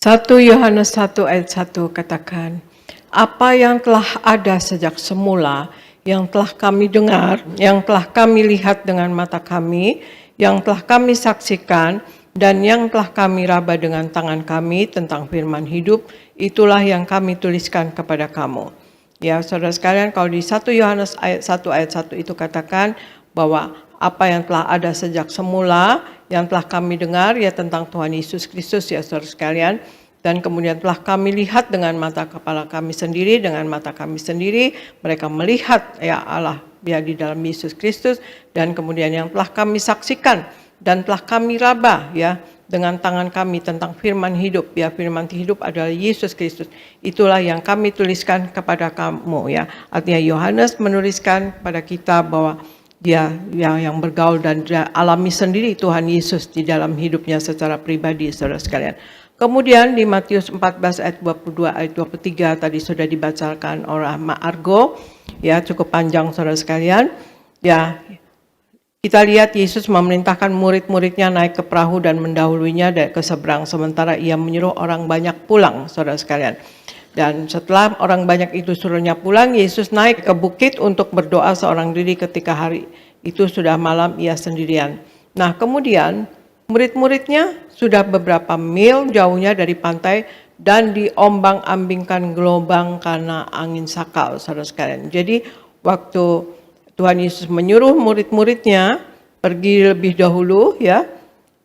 1 Yohanes 1 ayat 1 katakan, apa yang telah ada sejak semula, yang telah kami dengar, yang telah kami lihat dengan mata kami, yang telah kami saksikan, dan yang telah kami raba dengan tangan kami tentang firman hidup, itulah yang kami tuliskan kepada kamu. Ya, saudara sekalian, kalau di 1 Yohanes ayat 1 itu katakan bahwa apa yang telah ada sejak semula, yang telah kami dengar ya tentang Tuhan Yesus Kristus ya saudara sekalian, dan kemudian telah kami lihat dengan mata kepala kami sendiri, dengan mata kami sendiri, mereka melihat ya Allah ya di dalam Yesus Kristus, dan kemudian yang telah kami saksikan dan telah kami raba ya dengan tangan kami tentang firman hidup ya, firman hidup adalah Yesus Kristus. Itulah yang kami tuliskan kepada kamu ya. Artinya Yohanes menuliskan kepada kita bahwa dia yang bergaul dan dia alami sendiri Tuhan Yesus di dalam hidupnya secara pribadi saudara sekalian. Kemudian di Matius 14 ayat 22 ayat 23 tadi sudah dibacakan oleh Ma Argo ya, cukup panjang saudara sekalian. Ya, kita lihat Yesus memerintahkan murid-muridnya naik ke perahu dan mendahulunya ke seberang, sementara ia menyuruh orang banyak pulang, saudara sekalian. Dan setelah orang banyak itu suruhnya pulang, Yesus naik ke bukit untuk berdoa seorang diri ketika hari itu sudah malam ia sendirian. Nah kemudian murid-muridnya sudah beberapa mil jauhnya dari pantai dan diombang-ambingkan gelombang karena angin sakal, saudara sekalian. Jadi waktu Tuhan Yesus menyuruh murid-muridnya pergi lebih dahulu ya.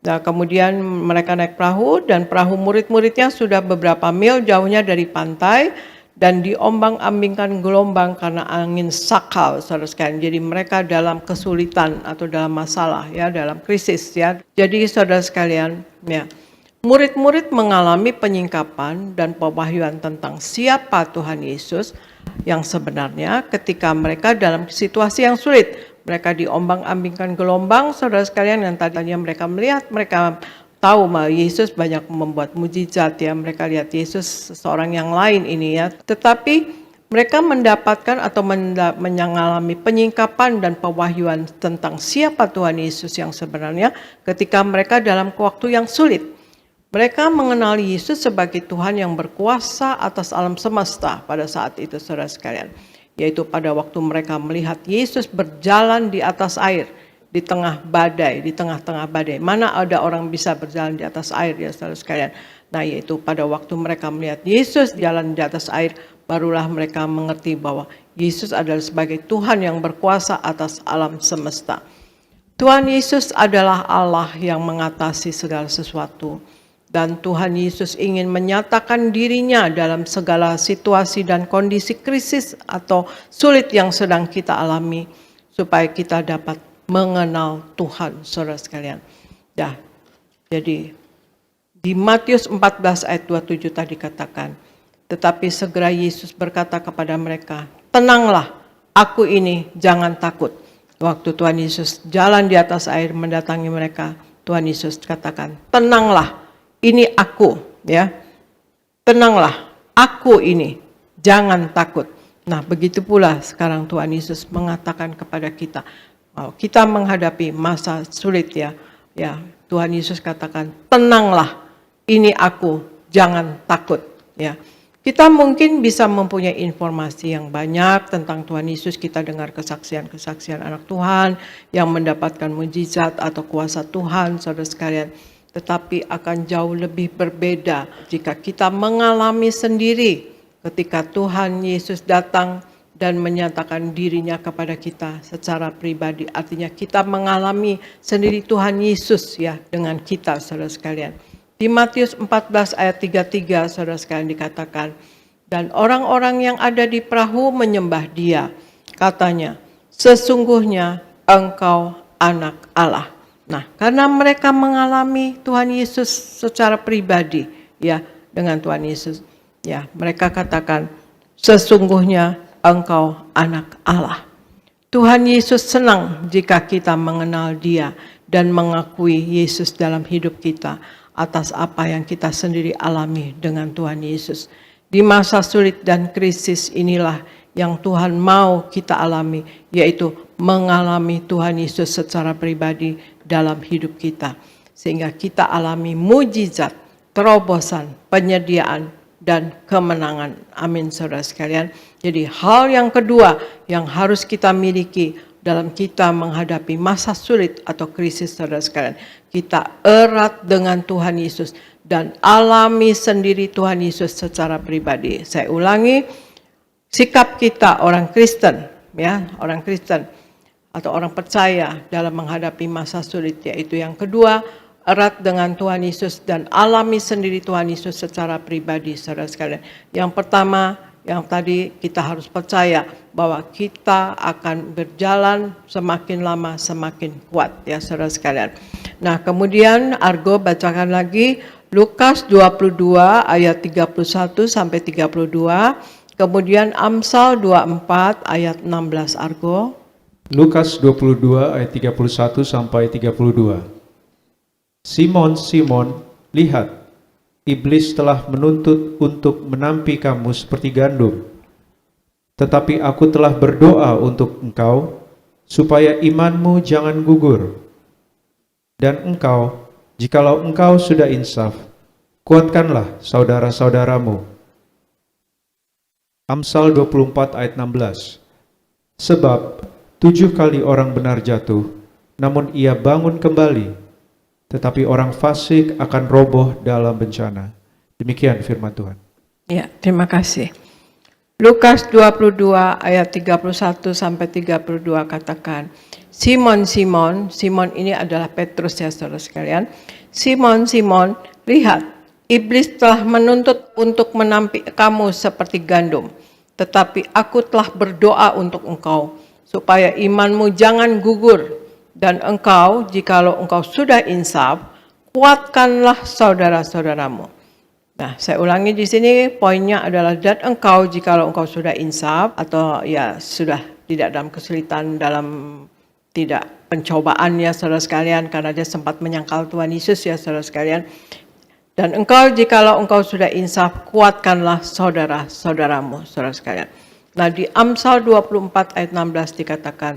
Nah, kemudian mereka naik perahu dan perahu murid-muridnya sudah beberapa mil jauhnya dari pantai dan diombang-ambingkan gelombang karena angin sakal, saudara sekalian. Jadi mereka dalam kesulitan atau dalam masalah ya, dalam krisis ya. Jadi saudara sekalian, ya, murid-murid mengalami penyingkapan dan pewahyuan tentang siapa Tuhan Yesus yang sebenarnya ketika mereka dalam situasi yang sulit. Mereka diombang-ambingkan gelombang, saudara sekalian, yang tadinya mereka melihat, mereka tahu bahwa Yesus banyak membuat mujizat ya. Mereka lihat Yesus seorang yang lain ini ya. Tetapi mereka mendapatkan atau mengalami penyingkapan dan pewahyuan tentang siapa Tuhan Yesus yang sebenarnya ketika mereka dalam waktu yang sulit. Mereka mengenali Yesus sebagai Tuhan yang berkuasa atas alam semesta pada saat itu, saudara sekalian. Yaitu pada waktu mereka melihat Yesus berjalan di atas air, di tengah badai, di tengah-tengah badai. Mana ada orang bisa berjalan di atas air ya saudara sekalian. Nah yaitu pada waktu mereka melihat Yesus jalan di atas air, barulah mereka mengerti bahwa Yesus adalah sebagai Tuhan yang berkuasa atas alam semesta. Tuhan Yesus adalah Allah yang mengatasi segala sesuatu. Dan Tuhan Yesus ingin menyatakan dirinya dalam segala situasi dan kondisi krisis atau sulit yang sedang kita alami. Supaya kita dapat mengenal Tuhan, saudara sekalian. Ya, jadi di Matius 14 ayat 27 tadi katakan, tetapi segera Yesus berkata kepada mereka, tenanglah, aku ini, jangan takut. Waktu Tuhan Yesus jalan di atas air mendatangi mereka, Tuhan Yesus katakan, tenanglah. Ini aku ya, tenanglah, aku ini, jangan takut. Nah begitu pula sekarang Tuhan Yesus mengatakan kepada kita, kita menghadapi masa sulit ya, Tuhan Yesus katakan, tenanglah, ini aku, jangan takut ya. Kita mungkin bisa mempunyai informasi yang banyak tentang Tuhan Yesus, kita dengar kesaksian-kesaksian anak Tuhan yang mendapatkan mujizat atau kuasa Tuhan, saudara sekalian. Tetapi akan jauh lebih berbeda jika kita mengalami sendiri ketika Tuhan Yesus datang dan menyatakan dirinya kepada kita secara pribadi. Artinya kita mengalami sendiri Tuhan Yesus ya dengan kita, saudara sekalian. Di Matius 14 ayat 33 saudara sekalian dikatakan, dan orang-orang yang ada di perahu menyembah dia. Katanya, sesungguhnya engkau anak Allah. Nah, karena mereka mengalami Tuhan Yesus secara pribadi ya dengan Tuhan Yesus. Ya, mereka katakan, sesungguhnya engkau anak Allah. Tuhan Yesus senang jika kita mengenal Dia dan mengakui Yesus dalam hidup kita atas apa yang kita sendiri alami dengan Tuhan Yesus. Di masa sulit dan krisis inilah yang Tuhan mau kita alami, yaitu mengalami Tuhan Yesus secara pribadi dalam hidup kita. Sehingga kita alami mujizat, terobosan, penyediaan, dan kemenangan. Amin, saudara sekalian. Jadi hal yang kedua yang harus kita miliki dalam kita menghadapi masa sulit atau krisis, saudara sekalian, kita erat dengan Tuhan Yesus dan alami sendiri Tuhan Yesus secara pribadi. Saya ulangi, sikap kita orang Kristen, ya, orang Kristen atau orang percaya dalam menghadapi masa sulit, yaitu yang kedua, erat dengan Tuhan Yesus dan alami sendiri Tuhan Yesus secara pribadi, saudara sekalian. Yang pertama, yang tadi kita harus percaya bahwa kita akan berjalan semakin lama semakin kuat, ya saudara sekalian. Nah, kemudian Argo bacakan lagi Lukas 22 ayat 31 sampai 32, kemudian Amsal 24 ayat 16, Argo. Lukas 22 ayat 31 sampai 32. Simon, Simon, lihat, iblis telah menuntut untuk menampi kamu seperti gandum. Tetapi aku telah berdoa untuk engkau, supaya imanmu jangan gugur. Dan engkau, jikalau engkau sudah insaf, kuatkanlah saudara-saudaramu. Amsal 24 ayat 16. Sebab 7 kali orang benar jatuh, namun ia bangun kembali. Tetapi orang fasik akan roboh dalam bencana. Demikian firman Tuhan. Ya, terima kasih. Lukas 22 ayat 31 sampai 32 katakan, Simon, Simon, Simon ini adalah Petrus, ya saudara sekalian. Simon, Simon, lihat, iblis telah menuntut untuk menampi kamu seperti gandum. Tetapi aku telah berdoa untuk engkau, supaya imanmu jangan gugur. Dan engkau, jikalau engkau sudah insaf, kuatkanlah saudara-saudaramu. Nah, saya ulangi di sini, poinnya adalah dan engkau, jikalau engkau sudah insaf, atau ya sudah tidak dalam kesulitan, dalam tidak pencobaan, ya saudara sekalian, karena dia sempat menyangkal Tuhan Yesus, ya saudara sekalian. Dan engkau, jikalau engkau sudah insaf, kuatkanlah saudara-saudaramu, saudara sekalian. Nah, di Amsal 24 ayat 16 dikatakan,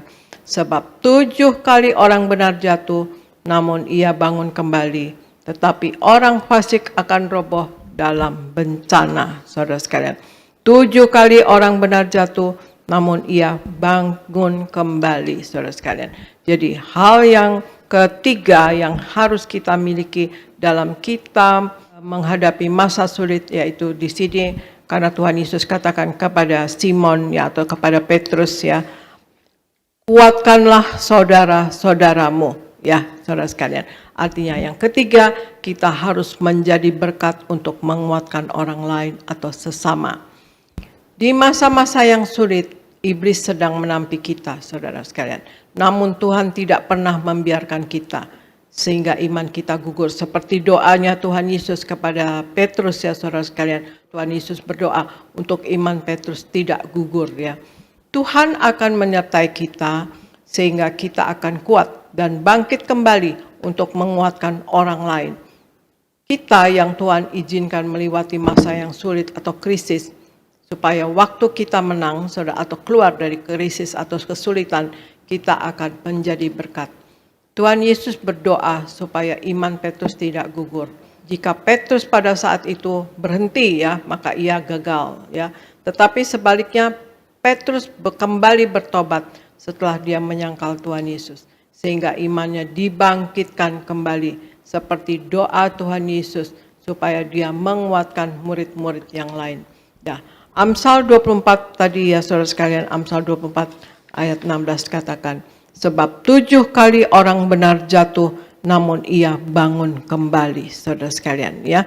sebab 7 kali orang benar jatuh, namun ia bangun kembali. Tetapi orang fasik akan roboh dalam bencana, saudara sekalian. 7 kali orang benar jatuh, namun ia bangun kembali, saudara sekalian. Jadi hal yang ketiga yang harus kita miliki dalam kita menghadapi masa sulit, yaitu di sini, karena Tuhan Yesus katakan kepada Simon, ya, atau kepada Petrus, ya, kuatkanlah saudara-saudaramu, ya saudara sekalian. Artinya yang ketiga, kita harus menjadi berkat untuk menguatkan orang lain atau sesama. Di masa-masa yang sulit, iblis sedang menampi kita, saudara sekalian. Namun Tuhan tidak pernah membiarkan kita, sehingga iman kita gugur. Seperti doanya Tuhan Yesus kepada Petrus, ya saudara sekalian. Tuhan Yesus berdoa untuk iman Petrus tidak gugur, ya. Tuhan akan menyertai kita sehingga kita akan kuat dan bangkit kembali untuk menguatkan orang lain. Kita yang Tuhan izinkan melewati masa yang sulit atau krisis, supaya waktu kita menang, saudara, atau keluar dari krisis atau kesulitan, kita akan menjadi berkat. Tuhan Yesus berdoa supaya iman Petrus tidak gugur. Jika Petrus pada saat itu berhenti, ya, maka ia gagal, ya. Tetapi sebaliknya Petrus kembali bertobat setelah dia menyangkal Tuhan Yesus. Sehingga imannya dibangkitkan kembali seperti doa Tuhan Yesus supaya dia menguatkan murid-murid yang lain. Ya, Amsal 24 tadi, ya saudara sekalian, Amsal 24 ayat 16 katakan, sebab 7 kali orang benar jatuh, namun ia bangun kembali, saudara sekalian, ya.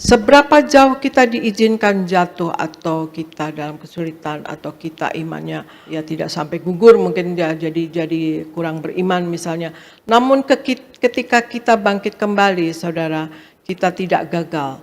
Seberapa jauh kita diizinkan jatuh atau kita dalam kesulitan atau kita imannya ya tidak sampai gugur, mungkin dia jadi kurang beriman misalnya. Namun ketika kita bangkit kembali, saudara, kita tidak gagal.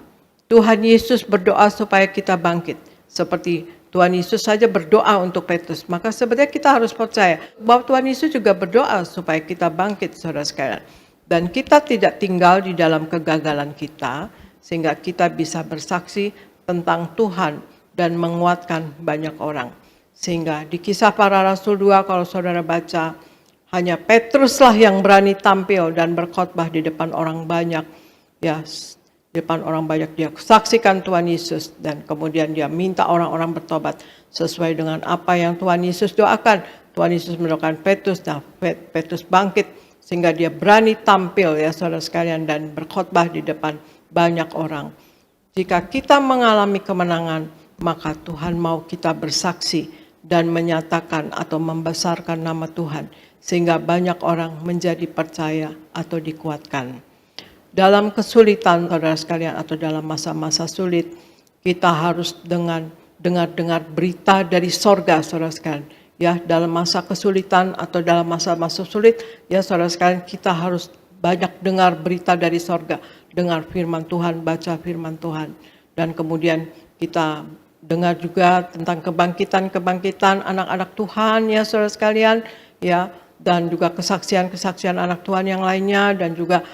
Tuhan Yesus berdoa supaya kita bangkit. Seperti Tuhan Yesus saja berdoa untuk Petrus. Maka sebenarnya kita harus percaya bahwa Tuhan Yesus juga berdoa supaya kita bangkit, saudara sekalian. Dan kita tidak tinggal di dalam kegagalan kita, sehingga kita bisa bersaksi tentang Tuhan dan menguatkan banyak orang. Sehingga di Kisah Para Rasul 2 kalau saudara baca, hanya Petruslah yang berani tampil dan berkhotbah di depan orang banyak. Ya, di depan orang banyak dia saksikan Tuhan Yesus dan kemudian dia minta orang-orang bertobat sesuai dengan apa yang Tuhan Yesus doakan. Tuhan Yesus mendoakan Petrus, nah Petrus bangkit sehingga dia berani tampil ya saudara sekalian dan berkhotbah di depan banyak orang. Jika kita mengalami kemenangan, maka Tuhan mau kita bersaksi dan menyatakan atau membesarkan nama Tuhan sehingga banyak orang menjadi percaya atau dikuatkan. Dalam kesulitan saudara sekalian atau dalam masa-masa sulit, kita harus dengar berita dari sorga saudara sekalian. Ya, dalam masa kesulitan atau dalam masa-masa sulit, ya saudara sekalian, kita harus banyak dengar berita dari sorga. Dengar firman Tuhan, baca firman Tuhan. Dan kemudian kita dengar juga tentang kebangkitan anak-anak Tuhan ya saudara sekalian. Ya, dan juga kesaksian-kesaksian anak Tuhan yang lainnya dan juga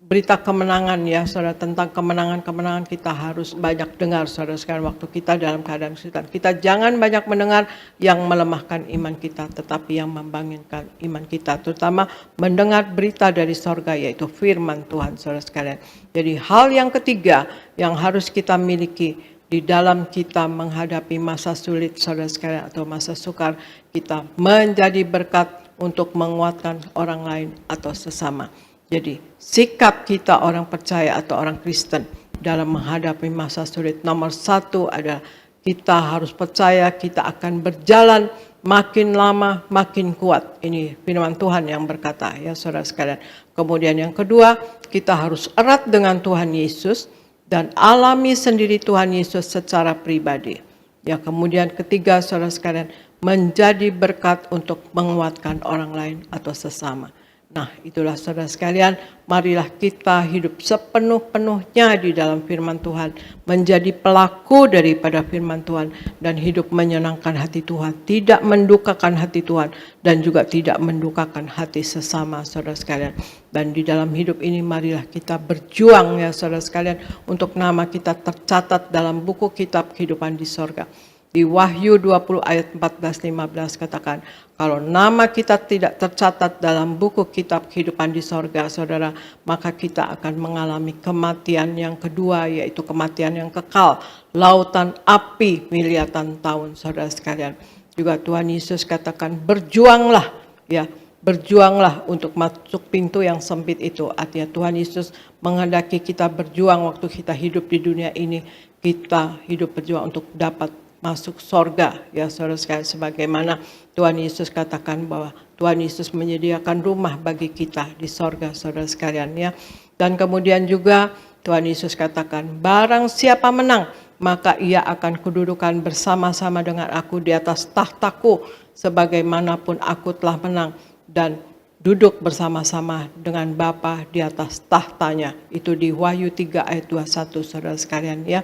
berita kemenangan ya saudara, tentang kemenangan kita harus banyak dengar saudara sekalian waktu kita dalam keadaan kesulitan. Kita jangan banyak mendengar yang melemahkan iman kita, tetapi yang membangunkan iman kita, terutama mendengar berita dari sorga yaitu firman Tuhan saudara sekalian. Jadi hal yang ketiga yang harus kita miliki di dalam kita menghadapi masa sulit saudara sekalian atau masa sukar, kita menjadi berkat untuk menguatkan orang lain atau sesama. Jadi sikap kita orang percaya atau orang Kristen dalam menghadapi masa sulit, nomor satu adalah kita harus percaya kita akan berjalan makin lama makin kuat. Ini firman Tuhan yang berkata ya saudara sekalian. Kemudian yang kedua, kita harus erat dengan Tuhan Yesus dan alami sendiri Tuhan Yesus secara pribadi. Ya, kemudian ketiga saudara sekalian, menjadi berkat untuk menguatkan orang lain atau sesama. Nah, itulah saudara sekalian, marilah kita hidup sepenuh-penuhnya di dalam firman Tuhan, menjadi pelaku daripada firman Tuhan dan hidup menyenangkan hati Tuhan, tidak mendukakan hati Tuhan dan juga tidak mendukakan hati sesama saudara sekalian. Dan di dalam hidup ini marilah kita berjuang ya saudara sekalian untuk nama kita tercatat dalam buku kitab kehidupan di sorga. Di Wahyu 20 ayat 14-15 katakan, kalau nama kita tidak tercatat dalam buku kitab kehidupan di sorga, saudara, maka kita akan mengalami kematian yang kedua, yaitu kematian yang kekal, lautan api miliatan tahun, saudara sekalian. Juga Tuhan Yesus katakan, berjuanglah, ya, berjuanglah untuk masuk pintu yang sempit itu. Artinya Tuhan Yesus menghendaki kita berjuang waktu kita hidup di dunia ini, kita hidup berjuang untuk dapat masuk sorga ya saudara sekalian, sebagaimana Tuhan Yesus katakan bahwa Tuhan Yesus menyediakan rumah bagi kita di sorga saudara sekalian ya. Dan kemudian juga Tuhan Yesus katakan, barang siapa menang maka ia akan kududukan bersama-sama dengan aku di atas tahtaku sebagaimanapun aku telah menang dan duduk bersama-sama dengan Bapa di atas tahtanya. Itu di Wahyu 3 ayat 21 saudara sekalian ya.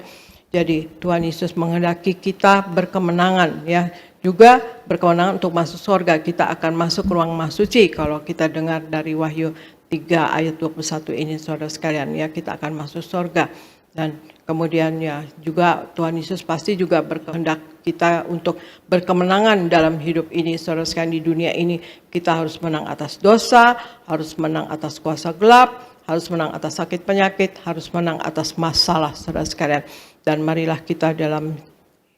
Jadi Tuhan Yesus menghendaki kita berkemenangan ya, juga berkemenangan untuk masuk surga. Kita akan masuk ruang Maha Suci kalau kita dengar dari Wahyu 3 ayat 21 ini saudara sekalian ya, kita akan masuk surga. Dan kemudian ya juga Tuhan Yesus pasti juga berkehendak kita untuk berkemenangan dalam hidup ini saudara sekalian. Di dunia ini kita harus menang atas dosa, harus menang atas kuasa gelap, harus menang atas sakit penyakit, harus menang atas masalah saudara sekalian. Dan marilah kita dalam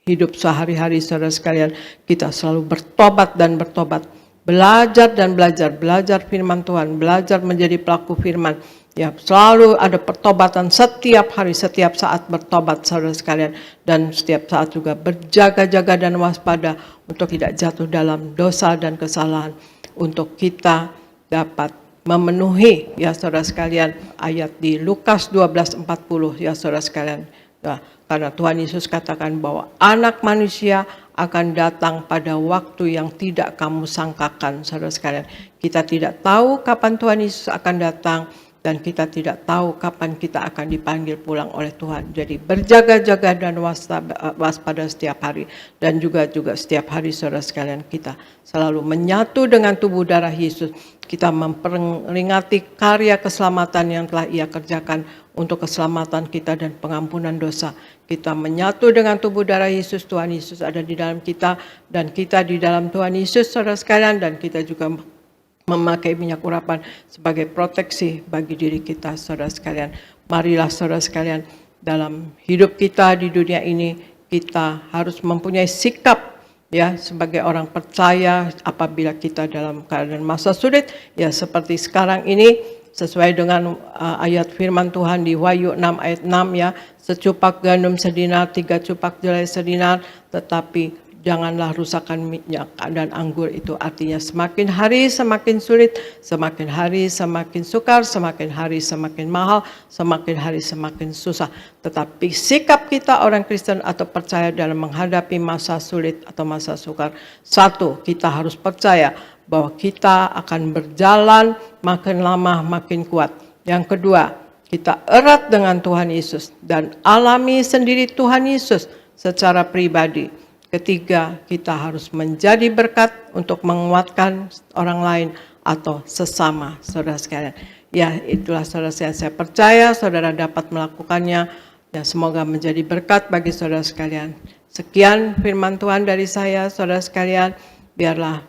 hidup sehari-hari saudara sekalian, kita selalu bertobat dan bertobat, belajar dan belajar firman Tuhan, belajar menjadi pelaku firman. Ya, selalu ada pertobatan setiap hari, setiap saat bertobat saudara sekalian, dan setiap saat juga berjaga-jaga dan waspada untuk tidak jatuh dalam dosa dan kesalahan, untuk kita dapat memenuhi ya saudara sekalian ayat di Lukas 12:40 ya saudara sekalian. Nah, karena Tuhan Yesus katakan bahwa anak manusia akan datang pada waktu yang tidak kamu sangkakan saudara sekalian. Kita tidak tahu kapan Tuhan Yesus akan datang, dan kita tidak tahu kapan kita akan dipanggil pulang oleh Tuhan. Jadi berjaga-jaga dan waspada setiap hari, dan juga setiap hari saudara sekalian kita selalu menyatu dengan tubuh darah Yesus. Kita memperingati karya keselamatan yang telah Ia kerjakan untuk keselamatan kita dan pengampunan dosa. Kita menyatu dengan tubuh darah Yesus, Tuhan Yesus ada di dalam kita dan kita di dalam Tuhan Yesus saudara sekalian, dan kita juga memakai minyak urapan sebagai proteksi bagi diri kita saudara sekalian. Marilah saudara sekalian, dalam hidup kita di dunia ini kita harus mempunyai sikap ya sebagai orang percaya apabila kita dalam keadaan masa sulit ya seperti sekarang ini, sesuai dengan ayat firman Tuhan di Wahyu 6 ayat 6 ya, secupak gandum sedinar, 3 cupak jelai sedinar, tetapi janganlah rusakkan minyak dan anggur itu. Artinya semakin hari semakin sulit, semakin hari semakin sukar, semakin hari semakin mahal, semakin hari semakin susah. Tetapi sikap kita orang Kristen atau percaya dalam menghadapi masa sulit atau masa sukar, satu, kita harus percaya bahwa kita akan berjalan makin lama makin kuat. Yang kedua, kita erat dengan Tuhan Yesus dan alami sendiri Tuhan Yesus secara pribadi. Ketiga, kita harus menjadi berkat untuk menguatkan orang lain atau sesama saudara sekalian. Ya, itulah saudara sekalian, saya percaya saudara dapat melakukannya dan semoga menjadi berkat bagi saudara sekalian. Sekian firman Tuhan dari saya saudara sekalian. Biarlah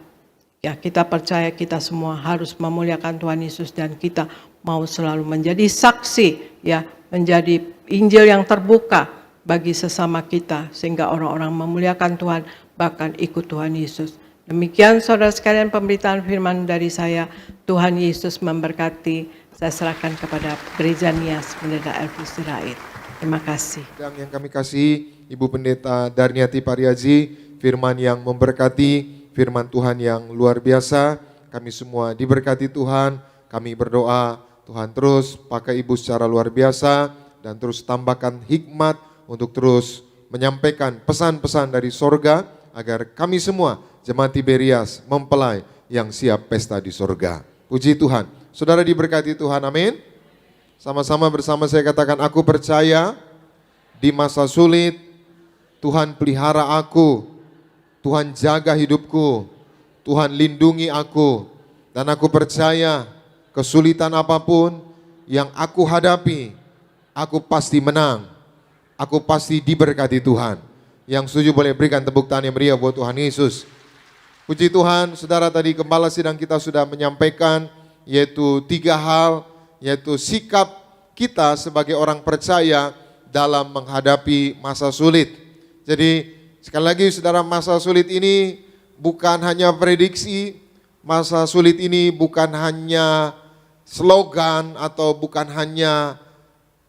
ya kita percaya kita semua harus memuliakan Tuhan Yesus dan kita mau selalu menjadi saksi ya, menjadi Injil yang terbuka bagi sesama kita sehingga orang-orang memuliakan Tuhan bahkan ikut Tuhan Yesus. Demikian saudara sekalian pemberitaan firman dari saya. Tuhan Yesus memberkati. Saya serahkan kepada Gereja Nias Pendeta Elvis Sirait. Terima kasih. Yang kami kasih Ibu Pendeta Darniati Pariaji, firman yang memberkati, firman Tuhan yang luar biasa. Kami semua diberkati Tuhan. Kami berdoa Tuhan terus pakai Ibu secara luar biasa dan terus tambahkan hikmat untuk terus menyampaikan pesan-pesan dari sorga agar kami semua jemaat Tiberias mempelai yang siap pesta di sorga. Puji Tuhan. Saudara diberkati Tuhan, amin. Sama-sama bersama saya katakan, aku percaya di masa sulit Tuhan pelihara aku, Tuhan jaga hidupku, Tuhan lindungi aku, dan aku percaya kesulitan apapun yang aku hadapi, aku pasti menang. Aku pasti diberkati Tuhan. Yang setuju boleh berikan tepuk tangan yang meriah buat Tuhan Yesus. Puji Tuhan, saudara, tadi Gembala Sidang kita sudah menyampaikan yaitu 3 hal, yaitu sikap kita sebagai orang percaya dalam menghadapi masa sulit. Jadi sekali lagi saudara, masa sulit ini bukan hanya prediksi, masa sulit ini bukan hanya slogan atau bukan hanya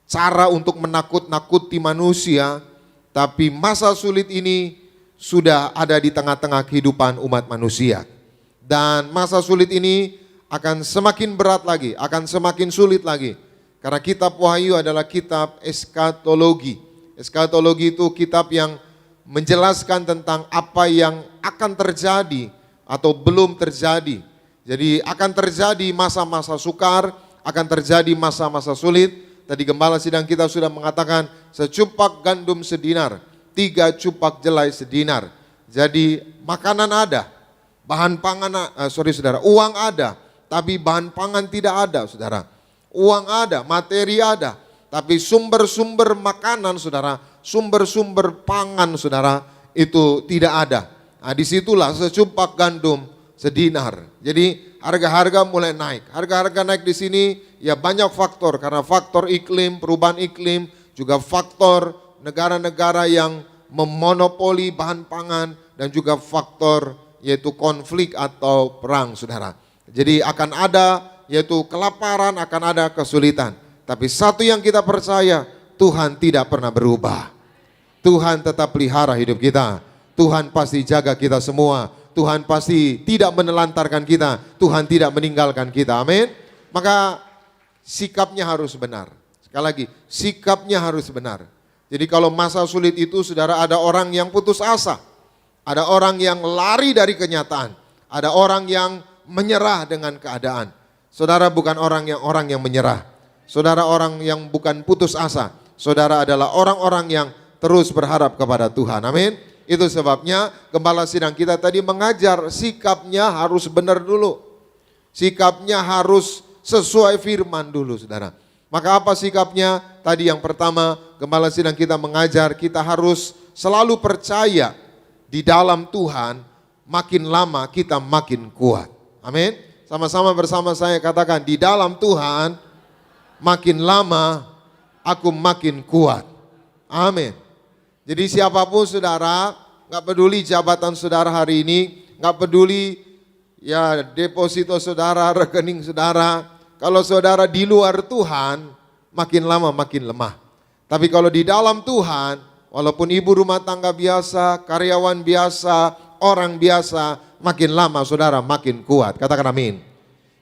cara untuk menakut-nakuti manusia, tapi masa sulit ini sudah ada di tengah-tengah kehidupan umat manusia. Dan masa sulit ini akan semakin berat lagi, akan semakin sulit lagi. Karena kitab Wahyu adalah kitab eskatologi. Eskatologi itu kitab yang menjelaskan tentang apa yang akan terjadi atau belum terjadi. Jadi akan terjadi masa-masa sukar, akan terjadi masa-masa sulit. Tadi Gembala Sidang kita sudah mengatakan secupak gandum sedinar, 3 cupak jelai sedinar. Jadi makanan ada, bahan pangan, saudara, uang ada, tapi bahan pangan tidak ada, saudara. Uang ada, materi ada, tapi sumber-sumber makanan, saudara, sumber-sumber pangan, saudara, itu tidak ada. Nah, disitulah secupak gandum sedinar. Jadi harga-harga mulai naik. Harga-harga naik di sini ya banyak faktor, karena faktor iklim, perubahan iklim, juga faktor negara-negara yang memonopoli bahan pangan, dan juga faktor yaitu konflik atau perang, saudara. Jadi akan ada yaitu kelaparan, akan ada kesulitan. Tapi satu yang kita percaya, Tuhan tidak pernah berubah. Tuhan tetap pelihara hidup kita. Tuhan pasti jaga kita semua. Tuhan pasti tidak menelantarkan kita. Tuhan tidak meninggalkan kita. Amin. Maka sikapnya harus benar. Sekali lagi, sikapnya harus benar. Jadi kalau masa sulit itu, saudara, ada orang yang putus asa. Ada orang yang lari dari kenyataan. Ada orang yang menyerah dengan keadaan. Saudara bukan orang yang menyerah. Saudara orang yang bukan putus asa. Saudara adalah orang-orang yang terus berharap kepada Tuhan. Amin. Itu sebabnya gembala sidang kita tadi mengajar sikapnya harus benar dulu. Sikapnya harus sesuai firman dulu, saudara. Maka apa sikapnya? Tadi yang pertama, gembala sidang kita mengajar kita harus selalu percaya di dalam Tuhan. Makin lama kita makin kuat. Amin. Sama-sama bersama saya katakan, di dalam Tuhan makin lama aku makin kuat. Amin. Jadi siapapun saudara, gak peduli jabatan saudara hari ini, gak peduli ya deposito saudara, rekening saudara. Kalau saudara di luar Tuhan, makin lama makin lemah. Tapi kalau di dalam Tuhan, walaupun ibu rumah tangga biasa, karyawan biasa, orang biasa, makin lama saudara makin kuat. Katakan amin.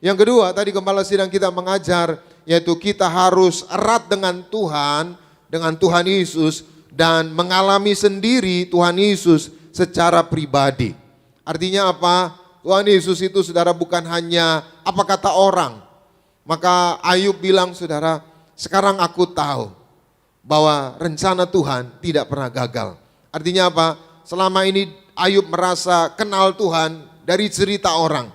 Yang kedua, tadi gembala sidang kita mengajar, yaitu kita harus erat dengan Tuhan Yesus, dan mengalami sendiri Tuhan Yesus secara pribadi. Artinya apa? Tuhan Yesus itu saudara bukan hanya apa kata orang. Maka Ayub bilang, saudara, sekarang aku tahu bahwa rencana Tuhan tidak pernah gagal. Artinya apa? Selama ini Ayub merasa kenal Tuhan dari cerita orang.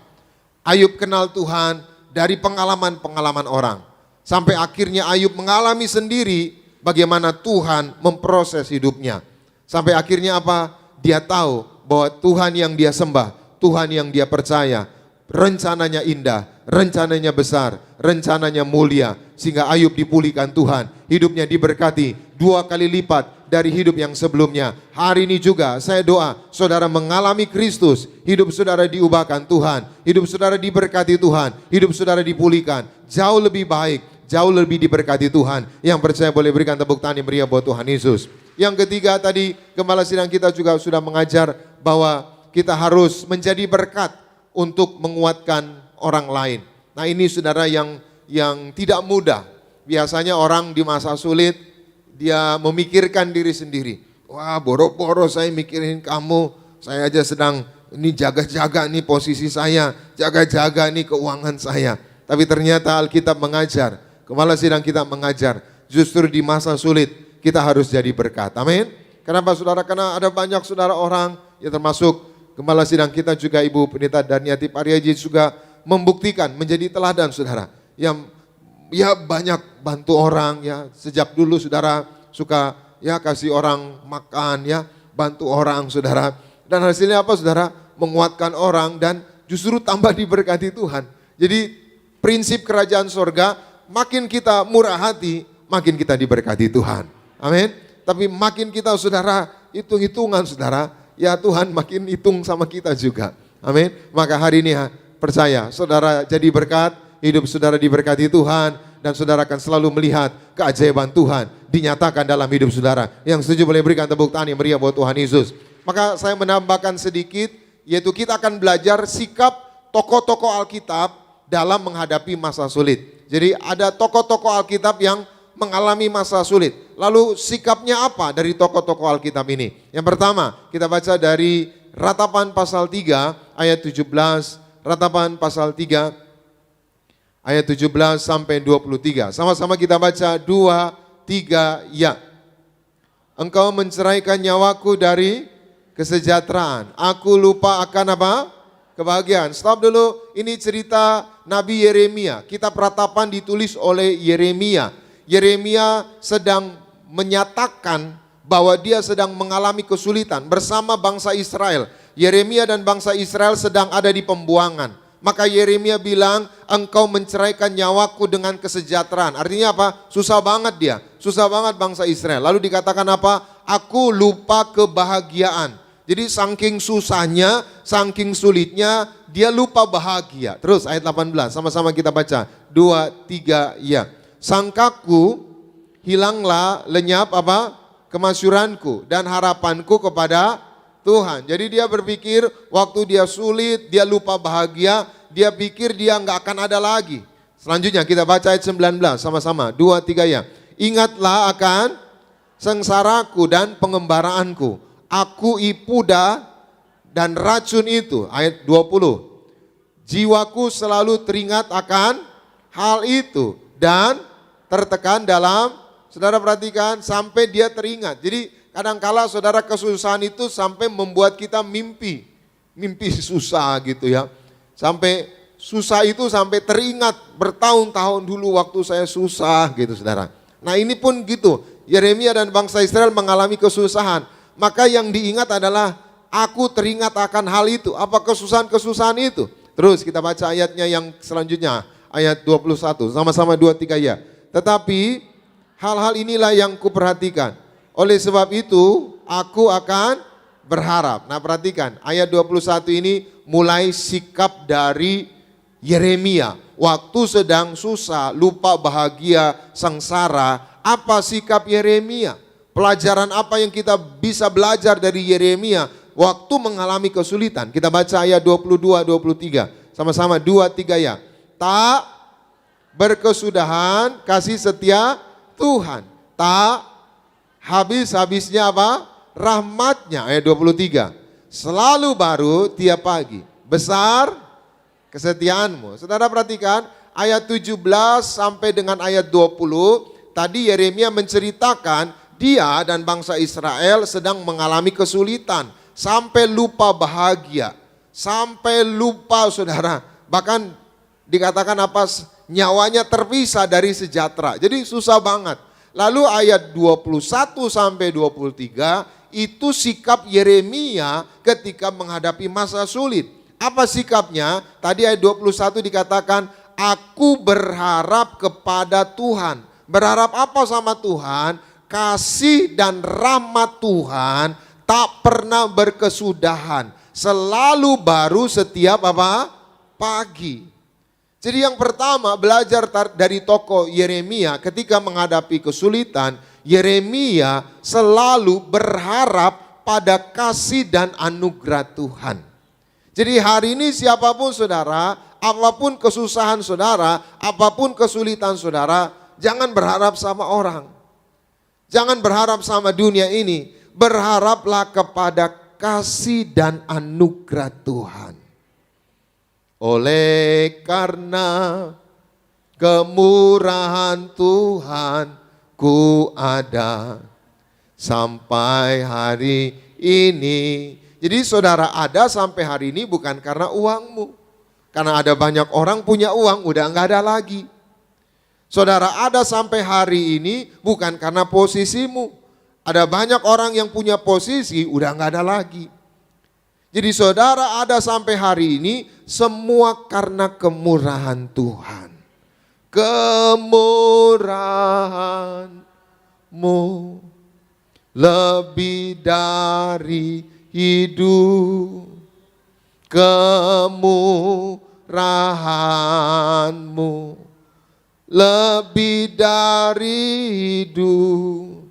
Ayub kenal Tuhan dari pengalaman-pengalaman orang. Sampai akhirnya Ayub mengalami sendiri bagaimana Tuhan memproses hidupnya. Sampai akhirnya apa? Dia tahu bahwa Tuhan yang dia sembah, Tuhan yang dia percaya, rencananya indah, rencananya besar, rencananya mulia. Sehingga Ayub dipulihkan Tuhan, hidupnya diberkati 2 kali lipat dari hidup yang sebelumnya. Hari ini juga saya doa saudara mengalami Kristus, hidup saudara diubahkan Tuhan, hidup saudara diberkati Tuhan, hidup saudara dipulihkan, jauh lebih baik, jauh lebih diberkati Tuhan. Yang percaya boleh berikan tepuk tangan yang meriah buat Tuhan Yesus. Yang ketiga tadi gembala sidang kita juga sudah mengajar bahwa kita harus menjadi berkat untuk menguatkan orang lain. Nah ini saudara yang tidak mudah. Biasanya orang di masa sulit dia memikirkan diri sendiri. Wah boro-boro saya mikirin kamu, saya aja sedang ini jaga-jaga nih posisi saya, jaga-jaga nih keuangan saya. Tapi ternyata Alkitab mengajar, gembala sidang kita mengajar, justru di masa sulit kita harus jadi berkat. Amin. Kenapa saudara? Karena ada banyak saudara orang, ya termasuk gembala sidang kita juga Ibu Pendeta Darniati Pariaji juga membuktikan menjadi teladan saudara. Yang ya banyak bantu orang ya, sejak dulu saudara suka ya kasih orang makan ya, bantu orang saudara. Dan hasilnya apa saudara? Menguatkan orang dan justru tambah diberkati Tuhan. Jadi prinsip kerajaan sorga, makin kita murah hati, makin kita diberkati Tuhan. Amin. Tapi makin kita saudara hitung-hitungan saudara, ya Tuhan makin hitung sama kita juga. Amin. Maka hari ini percaya saudara jadi berkat, hidup saudara diberkati Tuhan, dan saudara akan selalu melihat keajaiban Tuhan dinyatakan dalam hidup saudara. Yang setuju boleh berikan tepuk tangan yang meriah buat Tuhan Yesus. Maka saya menambahkan sedikit, yaitu kita akan belajar sikap tokoh-tokoh Alkitab dalam menghadapi masa sulit. Jadi ada tokoh-tokoh Alkitab yang mengalami masa sulit. Lalu sikapnya apa dari tokoh-tokoh Alkitab ini? Yang pertama, kita baca dari Ratapan pasal 3 ayat 17, Ratapan pasal 3 ayat 17 sampai 23. Sama-sama kita baca 2, 3, ya. Engkau menceraikan nyawaku dari kesejahteraan. Aku lupa akan apa? Kebahagiaan. Stop dulu, ini cerita Nabi Yeremia. Kitab Ratapan ditulis oleh Yeremia. Yeremia sedang menyatakan bahwa dia sedang mengalami kesulitan bersama bangsa Israel. Yeremia dan bangsa Israel sedang ada di pembuangan. Maka Yeremia bilang, engkau menceraikan nyawaku dengan kesejahteraan. Artinya apa? Susah banget dia, susah banget bangsa Israel. Lalu dikatakan apa? Aku lupa kebahagiaan. Jadi saking susahnya, saking sulitnya, dia lupa bahagia. Terus ayat 18, sama-sama kita baca. 2, 3, ya. Sangkaku hilanglah, lenyap apa? Kemasyuranku dan harapanku kepada Tuhan. Jadi dia berpikir waktu dia sulit, dia lupa bahagia, dia pikir dia nggak akan ada lagi. Selanjutnya kita baca ayat 19 sama-sama. 2, 3 ya. Ingatlah akan sengsaraku dan pengembaraanku. Aku ipuda dan racun itu. Ayat 20. Jiwaku selalu teringat akan hal itu dan tertekan dalam, saudara perhatikan, sampai dia teringat. Jadi kadangkala saudara kesusahan itu sampai membuat kita mimpi susah gitu ya. Sampai susah itu sampai teringat bertahun-tahun dulu waktu saya susah gitu saudara. Nah ini pun gitu, Yeremia dan bangsa Israel mengalami kesusahan. Maka yang diingat adalah aku teringat akan hal itu. Apa kesusahan-kesusahan itu? Terus kita baca ayatnya yang selanjutnya, ayat 21, sama-sama 2-3 ya. Tetapi hal-hal inilah yang kuperhatikan. Oleh sebab itu aku akan berharap. Nah perhatikan, ayat 21 ini mulai sikap dari Yeremia. Waktu sedang susah, lupa bahagia, sengsara. Apa sikap Yeremia? Pelajaran apa yang kita bisa belajar dari Yeremia waktu mengalami kesulitan? Kita baca ayat 22-23. Sama-sama 2-3 ya. Tak berkesudahan kasih setia Tuhan. Tak habis-habisnya apa? Rahmatnya. Ayat 23. Selalu baru tiap pagi. Besar kesetiaanmu. Saudara perhatikan ayat 17 sampai dengan ayat 20. Tadi Yeremia menceritakan dia dan bangsa Israel sedang mengalami kesulitan. Sampai lupa bahagia. Sampai lupa saudara. Bahkan dikatakan apa? Nyawanya terpisah dari sejahtera. Jadi susah banget. Lalu ayat 21 sampai 23 itu sikap Yeremia ketika menghadapi masa sulit. Apa sikapnya? Tadi ayat 21 dikatakan, aku berharap kepada Tuhan. Berharap apa sama Tuhan? Kasih dan rahmat Tuhan tak pernah berkesudahan. Selalu baru setiap apa? Pagi. Jadi yang pertama belajar dari tokoh Yeremia ketika menghadapi kesulitan. Yeremia selalu berharap pada kasih dan anugerah Tuhan. Jadi hari ini siapapun saudara, apapun kesusahan saudara, apapun kesulitan saudara, jangan berharap sama orang. Jangan berharap sama dunia ini. Berharaplah kepada kasih dan anugerah Tuhan. Oleh karena kemurahan Tuhan ku ada sampai hari ini. Jadi saudara ada sampai hari ini bukan karena uangmu. Karena ada banyak orang punya uang udah enggak ada lagi. Saudara ada sampai hari ini bukan karena posisimu. Ada banyak orang yang punya posisi udah enggak ada lagi. Jadi saudara ada sampai hari ini semua karena kemurahan Tuhan. Kemurahan-Mu lebih dari hidup, kemurahan-Mu lebih dari hidup.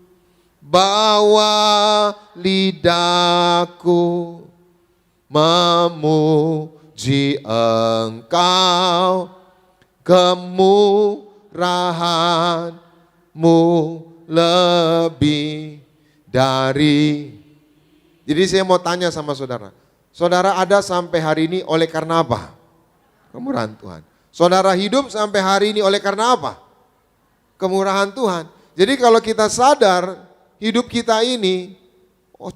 Bawa lidahku memuji Engkau, kemurahan-Mu lebih dari. Jadi saya mau tanya sama saudara. Saudara ada sampai hari ini oleh karena apa? Kemurahan Tuhan. Saudara hidup sampai hari ini oleh karena apa? Kemurahan Tuhan. Jadi kalau kita sadar hidup kita ini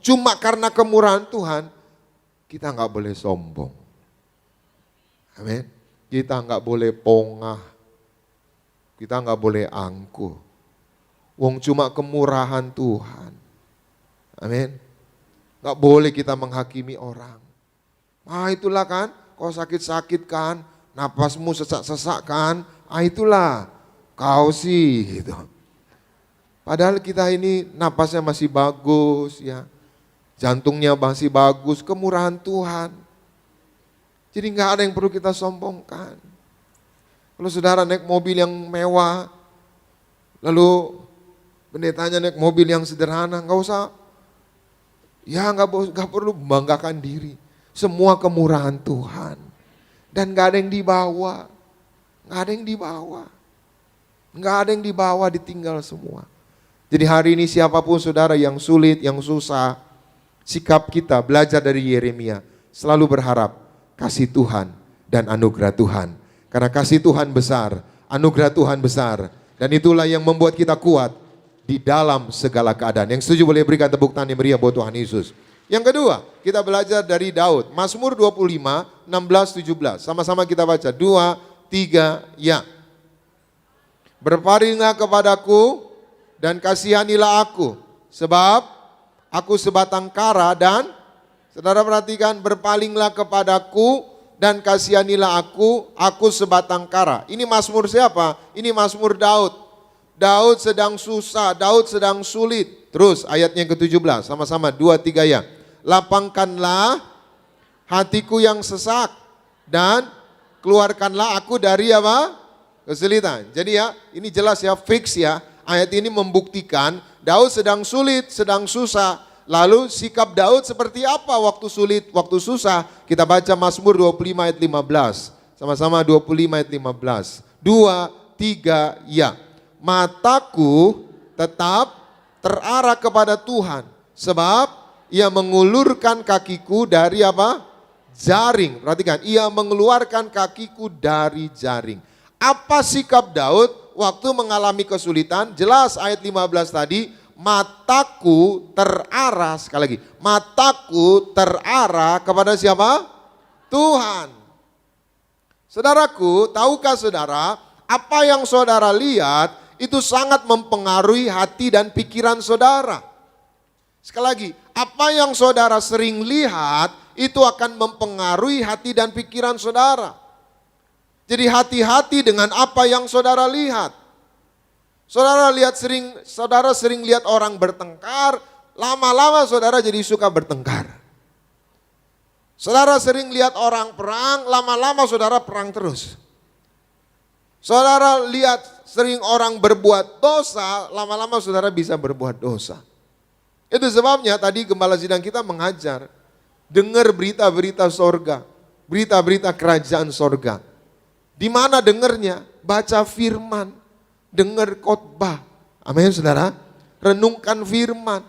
cuma karena kemurahan Tuhan, kita nggak boleh sombong. Amin. Kita nggak boleh pongah. Kita nggak boleh angkuh. Wong cuma kemurahan Tuhan. Amin. Nggak boleh kita menghakimi orang. Ah itulah kan, kau sakit-sakit kan, napasmu sesak-sesak kan, ah itulah kau sih gitu. Padahal kita ini napasnya masih bagus ya, jantungnya masih bagus, kemurahan Tuhan. Jadi nggak ada yang perlu kita sombongkan. Kalau saudara naik mobil yang mewah, lalu pendetanya naik mobil yang sederhana, nggak usah. Ya nggak perlu membanggakan diri. Semua kemurahan Tuhan. Dan nggak ada yang dibawa. Nggak ada yang dibawa. Nggak ada yang dibawa, ditinggal semua. Jadi hari ini siapapun saudara yang sulit, yang susah, sikap kita belajar dari Yeremia. Selalu berharap kasih Tuhan dan anugerah Tuhan. Karena kasih Tuhan besar, anugerah Tuhan besar. Dan itulah yang membuat kita kuat di dalam segala keadaan. Yang setuju boleh berikan tepuk tangan yang meriah buat Tuhan Yesus. Yang kedua, kita belajar dari Daud. Mazmur 25, 16, 17. Sama-sama kita baca. 2, 3, ya. Berpalinglah kepadaku dan kasihanilah aku. Sebab aku sebatang kara dan, saudara perhatikan, berpalinglah kepadaku dan kasihanilah aku sebatang kara. Ini Mazmur siapa? Ini Mazmur Daud. Daud sedang susah, Daud sedang sulit. Terus ayatnya yang ke-17, sama-sama 2, 3 ya. Lapangkanlah hatiku yang sesak dan keluarkanlah aku dari apa? Kesulitan. Jadi ya, ini jelas ya, fix ya. Ayat ini membuktikan Daud sedang sulit, sedang susah. Lalu sikap Daud seperti apa waktu sulit, waktu susah? Kita baca Mazmur 25 ayat 15. Sama-sama 25 ayat 15. 2, 3, ya. Mataku tetap terarah kepada Tuhan, sebab ia mengulurkan kakiku dari apa? Jaring. Perhatikan, ia mengeluarkan kakiku dari jaring. Apa sikap Daud waktu mengalami kesulitan? Jelas ayat 15 tadi, mataku terarah, sekali lagi, mataku terarah kepada siapa? Tuhan. Saudaraku, tahukah saudara, apa yang saudara lihat itu sangat mempengaruhi hati dan pikiran saudara. Sekali lagi, apa yang saudara sering lihat itu akan mempengaruhi hati dan pikiran saudara. Jadi hati-hati dengan apa yang saudara lihat. Saudara sering lihat orang bertengkar, lama-lama saudara jadi suka bertengkar. Saudara sering lihat orang perang, lama-lama saudara perang terus. Saudara lihat sering orang berbuat dosa, lama-lama saudara bisa berbuat dosa. Itu sebabnya tadi gembala sidang kita mengajar, dengar berita-berita sorga, berita-berita kerajaan sorga. Di mana dengarnya? Baca firman, dengar khotbah. Amin saudara, renungkan firman.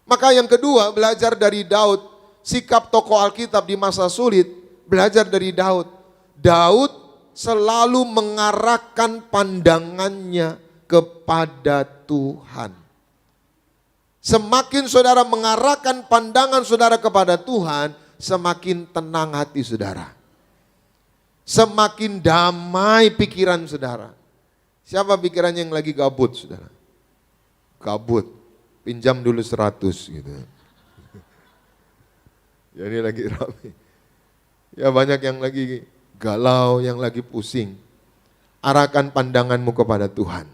Maka yang kedua, belajar dari Daud, sikap tokoh Alkitab di masa sulit, belajar dari Daud. Daud selalu mengarahkan pandangannya kepada Tuhan. Semakin saudara mengarahkan pandangan saudara kepada Tuhan, semakin tenang hati saudara. Semakin damai pikiran saudara. Siapa pikirannya yang lagi gabut saudara? Gabut, pinjam dulu 100 gitu. Ya ini lagi ramai. Ya banyak yang lagi galau, yang lagi pusing. Arahkan pandanganmu kepada Tuhan.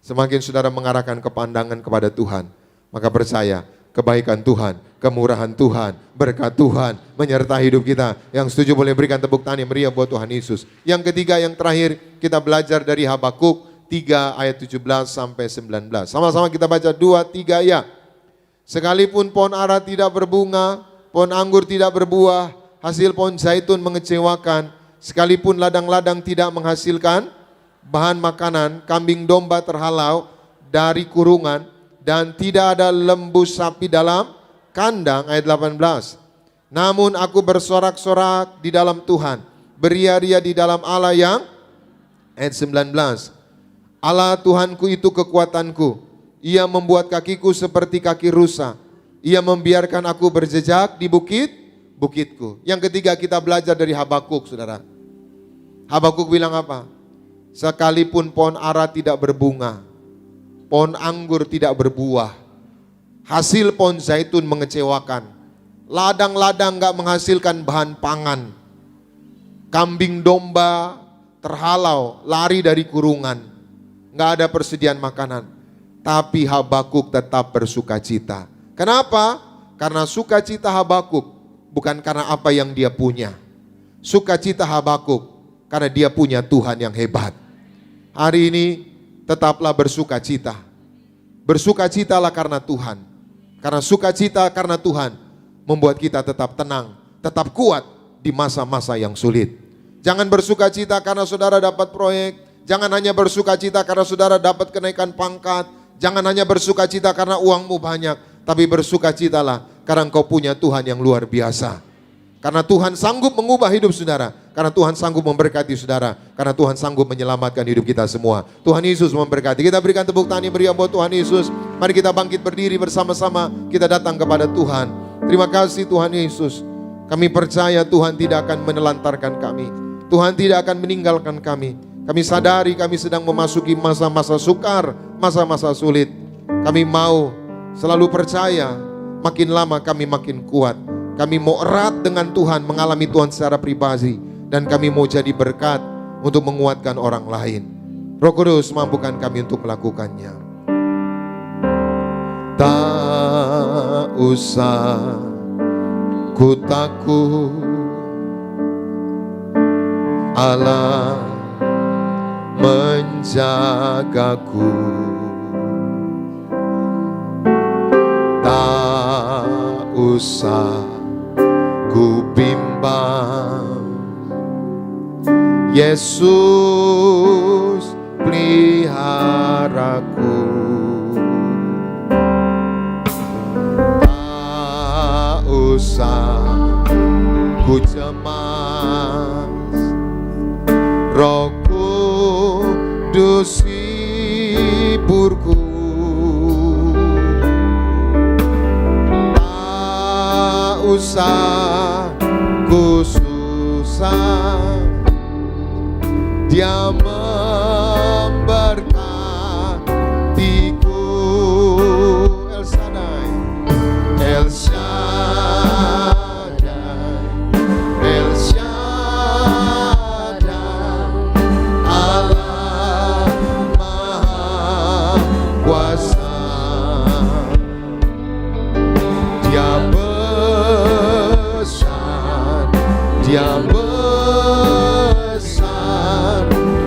Semakin saudara mengarahkan kepandangan kepada Tuhan, maka percaya kebaikan Tuhan, kemurahan Tuhan, berkat Tuhan menyertai hidup kita. Yang setuju boleh berikan tepuk tangan yang meriah buat Tuhan Yesus. Yang ketiga, yang terakhir, kita belajar dari Habakuk 3 ayat 17 sampai 19. Sama-sama kita baca 2, 3 ya. Sekalipun pohon ara tidak berbunga, pohon anggur tidak berbuah, hasil pohon zaitun mengecewakan, sekalipun ladang-ladang tidak menghasilkan bahan makanan, kambing domba terhalau dari kurungan, dan tidak ada lembu sapi dalam kandang, ayat 18. Namun aku bersorak-sorak di dalam Tuhan, beria-ria di dalam Allah yang, ayat 19. Allah Tuhanku itu kekuatanku, ia membuat kakiku seperti kaki rusa, ia membiarkan aku berjejak di bukitku. Yang ketiga, kita belajar dari Habakuk saudara. Habakuk bilang apa? Sekalipun pohon ara tidak berbunga, pohon anggur tidak berbuah, hasil pohon zaitun mengecewakan, ladang-ladang gak menghasilkan bahan pangan, kambing domba terhalau, lari dari kurungan, gak ada persediaan makanan. Tapi Habakuk tetap bersuka cita. Kenapa? Karena sukacita Habakuk bukan karena apa yang dia punya. Sukacita Habakuk karena dia punya Tuhan yang hebat. Hari ini tetaplah bersuka cita. Bersukacitalah karena Tuhan. Karena sukacita karena Tuhan membuat kita tetap tenang, tetap kuat di masa-masa yang sulit. Jangan bersukacita karena saudara dapat proyek. Jangan hanya bersukacita karena saudara dapat kenaikan pangkat. Jangan hanya bersukacita karena uangmu banyak. Tapi bersukacitalah karena engkau punya Tuhan yang luar biasa. Karena Tuhan sanggup mengubah hidup saudara karena Tuhan sanggup memberkati saudara, karena Tuhan sanggup menyelamatkan hidup kita semua. Tuhan Yesus memberkati. Kita berikan tepuk tangan yang meriah buat Tuhan Yesus. Mari kita bangkit berdiri bersama-sama, kita datang kepada Tuhan. Terima kasih Tuhan Yesus. Kami percaya Tuhan tidak akan menelantarkan kami. Tuhan tidak akan meninggalkan kami. Kami sadari kami sedang memasuki masa-masa sukar, masa-masa sulit. Kami mau selalu percaya, makin lama kami makin kuat. Kami mau erat dengan Tuhan, mengalami Tuhan secara pribadi. Dan kami mau jadi berkat untuk menguatkan orang lain. Roh Kudus mampukan kami untuk melakukannya. Tak usah ku takut, Allah menjagaku. Tak usah ku bimbang, Yesus peliharaku. Tak usah ku cemas, Roh Kudus hiburku. Tak usah ku susah, Dia memberkatiku. El Shaddai, El Shaddai, El Shaddai, Allah Maha Kuasa. Dia besar, Dia besar,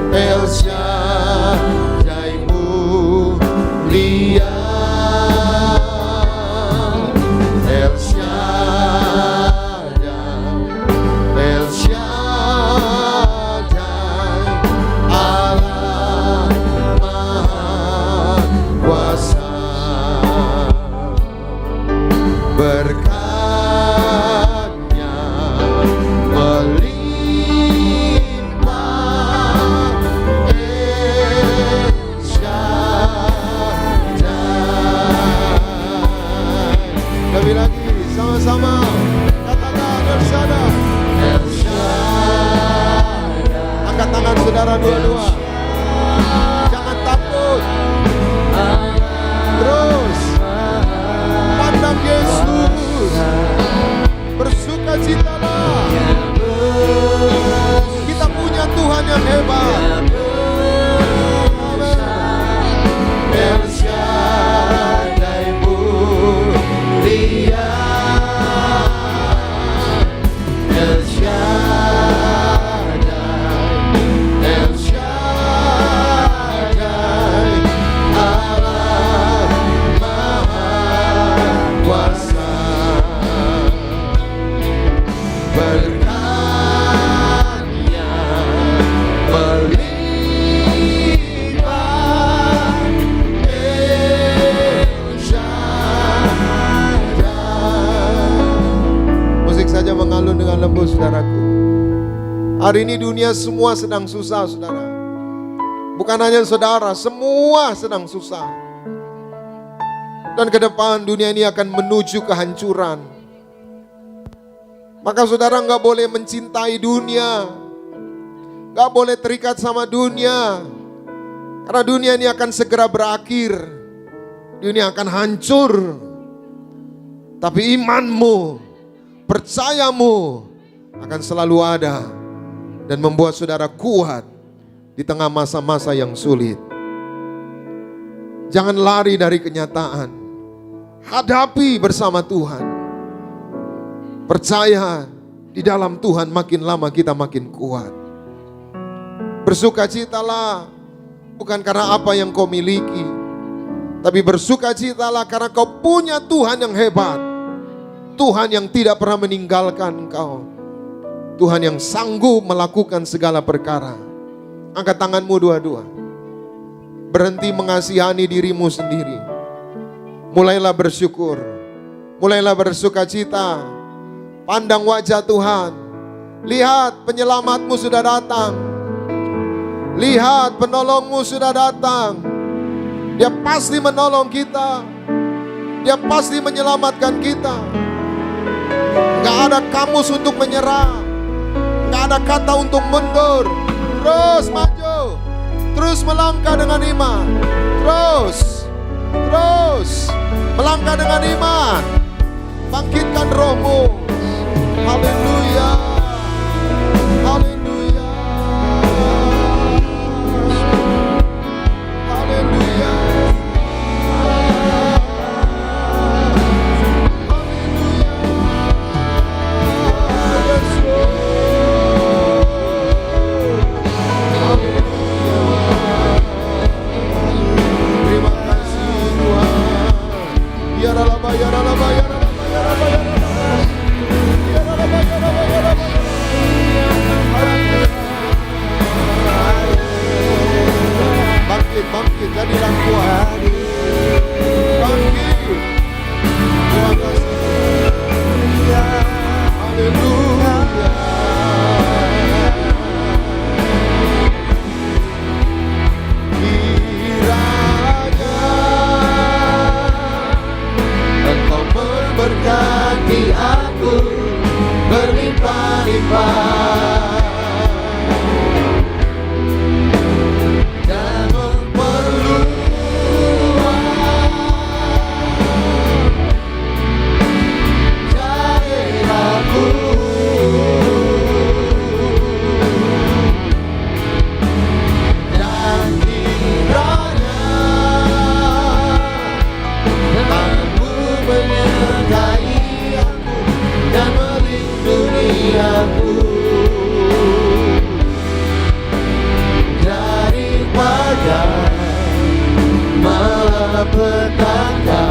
El Shaddai mulia, El Shaddai, El Shaddai, Allah Maha Kuasa. Berkat-Nya melimpah, El Shaddai. Lebih lagi, sama-sama katakan El Shaddai, El Shaddai. Angkat tangan saudara dua-dua, jangan takut, terus pandang Yesus, bersukacitalah. Kita punya Tuhan yang hebat. El Shaddai mulia, El Shaddai, El Shaddai, Allah Maha Kuasa. Berkat-Nya melimpah, El Shaddai. Musik saja mengalun dengan lembut saudaraku. Hari ini dunia semua sedang susah saudara. Bukan hanya saudara, semua sedang susah. Dan ke depan dunia ini akan menuju kehancuran. Maka saudara nggak boleh mencintai dunia, nggak boleh terikat sama dunia, karena dunia ini akan segera berakhir, dunia akan hancur. Tapi imanmu, percayamu akan selalu ada dan membuat saudara kuat di tengah masa-masa yang sulit. Jangan lari dari kenyataan, hadapi bersama Tuhan. Percaya di dalam Tuhan, makin lama kita makin kuat. Bersukacitalah bukan karena apa yang kau miliki, tapi bersukacitalah karena kau punya Tuhan yang hebat. Tuhan yang tidak pernah meninggalkan engkau. Tuhan yang sanggup melakukan segala perkara. Angkat tanganmu dua-dua. Berhenti mengasihani dirimu sendiri. Mulailah bersyukur. Mulailah bersukacita. Pandang wajah Tuhan. Lihat penyelamatmu sudah datang. Lihat penolongmu sudah datang. Dia pasti menolong kita. Dia pasti menyelamatkan kita. Gak ada kamus untuk menyerah. Gak ada kata untuk mundur. Terus maju. Terus melangkah dengan iman. Terus melangkah dengan iman. Bangkitkan rohmu. Haleluya. Haleluya. Haleluya. Terima kasih Tuhan. Ya Rabba, ya Rabba, ya Rabba, ya Rabba, ya Rabba. Ya Rabba, ya Rabba, ya Rabba. Bangkit, bangkit, jadilah kuat. Bangkit. Terima kasih. Haleluya. Kiranya Engkau memberkati aku berlimpah-limpah dan memperluas daerahku. Dan kiranya Tanganmu menyertai aku dan melindungi aku daripada malapetaka,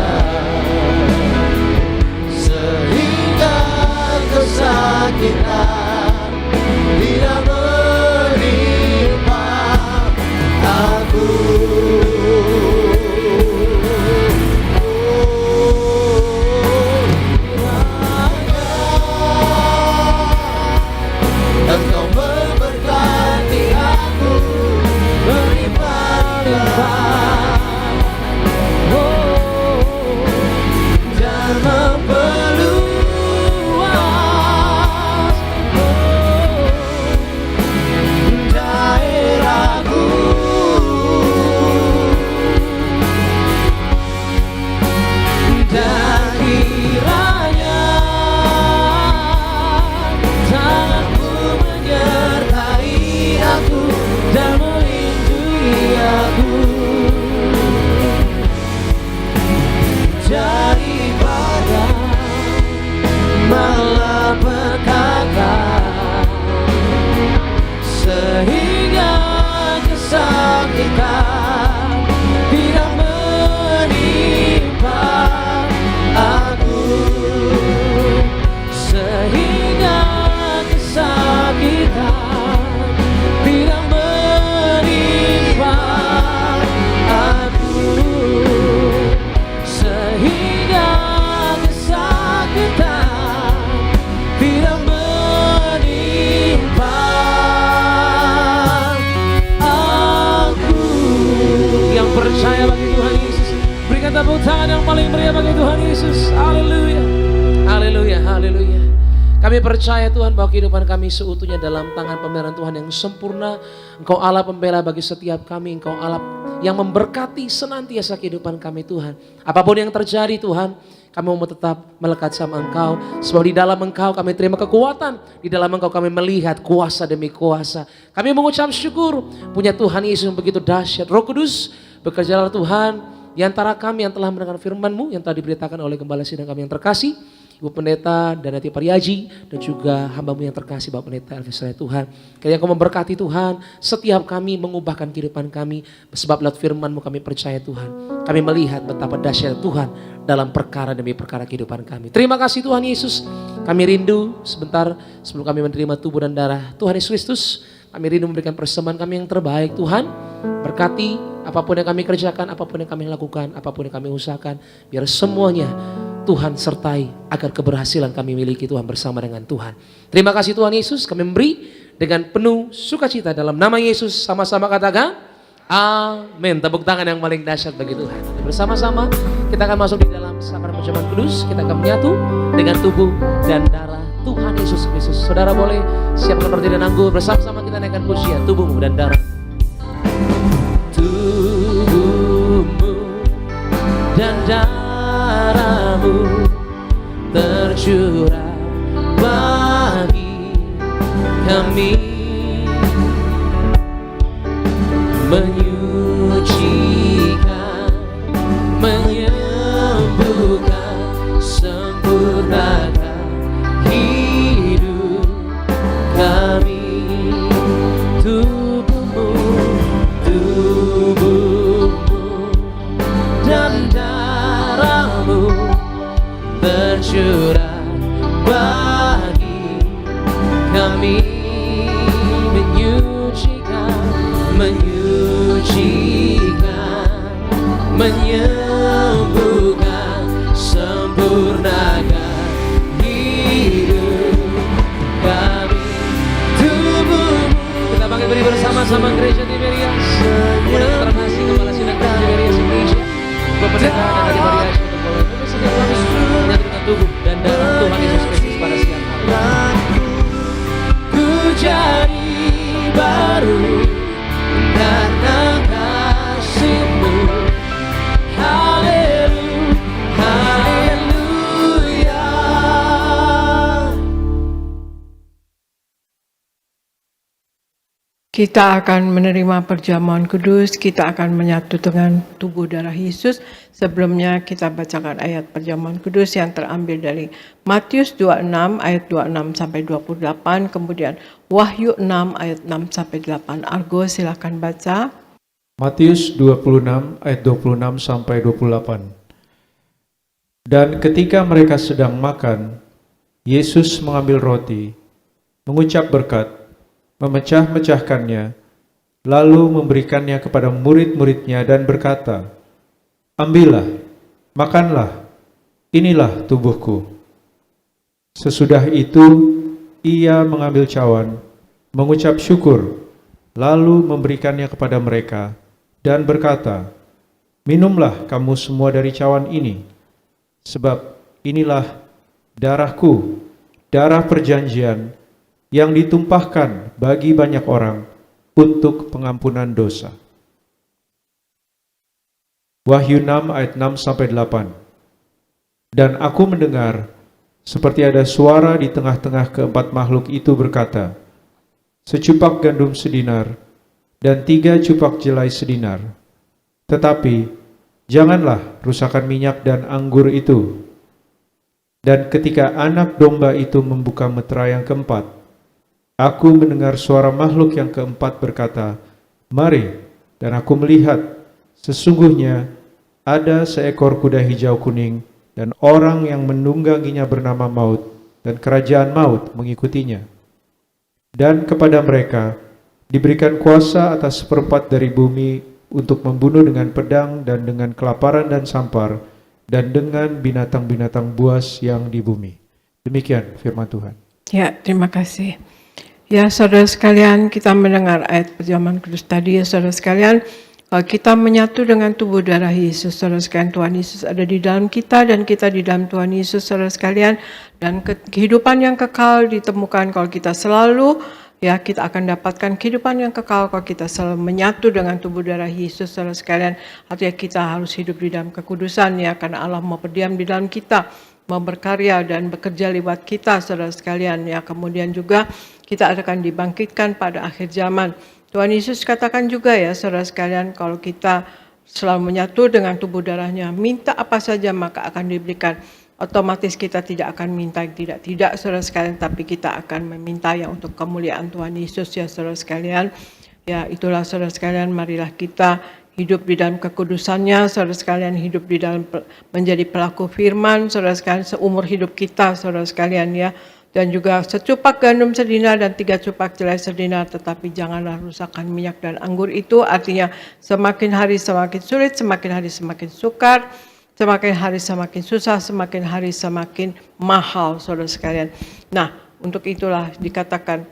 sehingga kesakitan tidak menimpa aku. Engkau memberkati aku berlimpah-limpah dan memperluas daerahku. Dan kiranya tanganmu menyertai aku dan melindungi aku daripada malapetaka, sehingga kesakitan tidak menimpa aku, sehingga kesakitan tidak menimpa aku, sehingga kesakitan tidak menimpa aku. Yang percaya bagi Tuhan Yesus, berikan tepuk tangan yang paling meriah bagi Tuhan Yesus. Haleluya, haleluya, haleluya. Kami percaya Tuhan bahwa kehidupan kami seutuhnya dalam tangan pemeliharaan Tuhan yang sempurna. Engkau Allah pembela bagi setiap kami. Engkau Allah yang memberkati senantiasa kehidupan kami Tuhan. Apapun yang terjadi Tuhan, kami mau tetap melekat sama Engkau. Sebab di dalam Engkau kami terima kekuatan. Di dalam Engkau kami melihat kuasa demi kuasa. Kami mengucap syukur punya Tuhan Yesus yang begitu dahsyat. Roh Kudus, bekerjalah Tuhan di antara kami yang telah mendengar firman-Mu yang telah diberitakan oleh Gembala Sidang kami yang terkasih, Ibu Pendeta Darniati Pariaji, dan juga hamba-Mu yang terkasih Bapak Pendeta Elvis Raya Tuhan. Kiranya Engkau memberkati Tuhan setiap kami, mengubahkan kehidupan kami. Sebab lewat firman-Mu kami percaya Tuhan. Kami melihat betapa dahsyat Tuhan dalam perkara demi perkara kehidupan kami. Terima kasih Tuhan Yesus. Kami rindu sebentar sebelum kami menerima tubuh dan darah Tuhan Yesus Kristus. Kami rindu memberikan persembahan kami yang terbaik Tuhan. Berkati apapun yang kami kerjakan, apapun yang kami lakukan, apapun yang kami usahakan. Biar semuanya Tuhan sertai agar keberhasilan kami miliki Tuhan bersama dengan Tuhan. Terima kasih Tuhan Yesus, kami memberi dengan penuh sukacita dalam nama Yesus. Sama-sama katakan amin. Tepuk tangan yang paling dahsyat bagi Tuhan. Bersama-sama kita akan masuk di dalam sakramen perjamuan kudus. Kita akan menyatu dengan tubuh dan darah Tuhan Yesus Kristus. Saudara boleh siapkan roti dan anggur, bersama-sama kita naikkan pujian tubuhmu dan darah. Tubuhmu dan darahmu tercurah bagi kami, menyucikan, menyembuhkan, sempurnakan hidup kami. Tubuhmu, tubuhmu dan darahmu tercurah bagi kami, menyucikan, menyucikan, menyembuhkan, sempurnakan hidup kami. Tubuhmu, kita pakai beri bersama-sama gereja Tiberias. Kemudian terkasih kepala sidang Tiberias Indonesia, Bapak Pendeta dan Adik Maria untuk boleh setiap kami menyatukan tubuh dan darah Tuhan Yesus Kristus pada siang hari. Ku jadi baru karena kasih-Mu. Haleluya, haleluya. Kita akan menerima perjamuan kudus, kita akan menyatu dengan tubuh darah Yesus. Sebelumnya kita bacakan ayat perjamuan kudus yang terambil dari Matius 26 ayat 26 sampai 28, kemudian Wahyu 6 ayat 6 sampai 8. Argo silakan baca. Matius 26 ayat 26 sampai 28. Dan ketika mereka sedang makan, Yesus mengambil roti, mengucap berkat, memecah-mecahkannya, lalu memberikannya kepada murid-muridnya dan berkata, "Ambillah, makanlah, inilah tubuhku." Sesudah itu, ia mengambil cawan, mengucap syukur, lalu memberikannya kepada mereka, dan berkata, "Minumlah kamu semua dari cawan ini, sebab inilah darahku, darah perjanjian, yang ditumpahkan bagi banyak orang untuk pengampunan dosa." Wahyu 6 ayat 6 sampai 8. Dan aku mendengar seperti ada suara di tengah-tengah keempat makhluk itu berkata, "Secupak gandum sedinar dan 3 cupak jelai sedinar. Tetapi janganlah rusakkan minyak dan anggur itu." Dan ketika anak domba itu membuka metera yang keempat, aku mendengar suara makhluk yang keempat berkata, "Mari." Dan aku melihat, sesungguhnya ada seekor kuda hijau kuning, dan orang yang menungganginya bernama Maut, dan kerajaan maut mengikutinya. Dan kepada mereka diberikan kuasa atas seperempat dari bumi untuk membunuh dengan pedang dan dengan kelaparan dan sampar, dan dengan binatang-binatang buas yang di bumi. Demikian firman Tuhan. Ya, terima kasih. Ya, saudara sekalian, kita mendengar ayat perjamuan kudus tadi, ya saudara sekalian, kita menyatu dengan tubuh darah Yesus, saudara sekalian. Tuhan Yesus ada di dalam kita dan kita di dalam Tuhan Yesus, saudara sekalian. Dan kehidupan yang kekal ditemukan kalau kita selalu, ya kita akan dapatkan kehidupan yang kekal kalau kita selalu menyatu dengan tubuh darah Yesus, saudara sekalian. Artinya kita harus hidup di dalam kekudusan, ya, karena Allah mau berdiam di dalam kita, mau berkarya dan bekerja lewat kita, saudara sekalian, ya. Kemudian juga kita akan dibangkitkan pada akhir zaman. Tuhan Yesus katakan juga, ya saudara sekalian, kalau kita selalu menyatu dengan tubuh darahnya, minta apa saja maka akan diberikan. Otomatis kita tidak akan minta yang tidak, saudara sekalian, tapi kita akan meminta yang untuk kemuliaan Tuhan Yesus, ya saudara sekalian. Ya, itulah saudara sekalian, marilah kita hidup di dalam kekudusannya, saudara sekalian, hidup di dalam menjadi pelaku firman, saudara sekalian, seumur hidup kita, saudara sekalian, ya. Dan juga secupak gandum sedinar dan 3 cupak jelai sedinar, tetapi janganlah rusakkan minyak dan anggur itu. Artinya semakin hari semakin sulit, semakin hari semakin sukar. semakin hari semakin susah, semakin hari semakin mahal, saudara sekalian. Nah, untuk itulah dikatakan,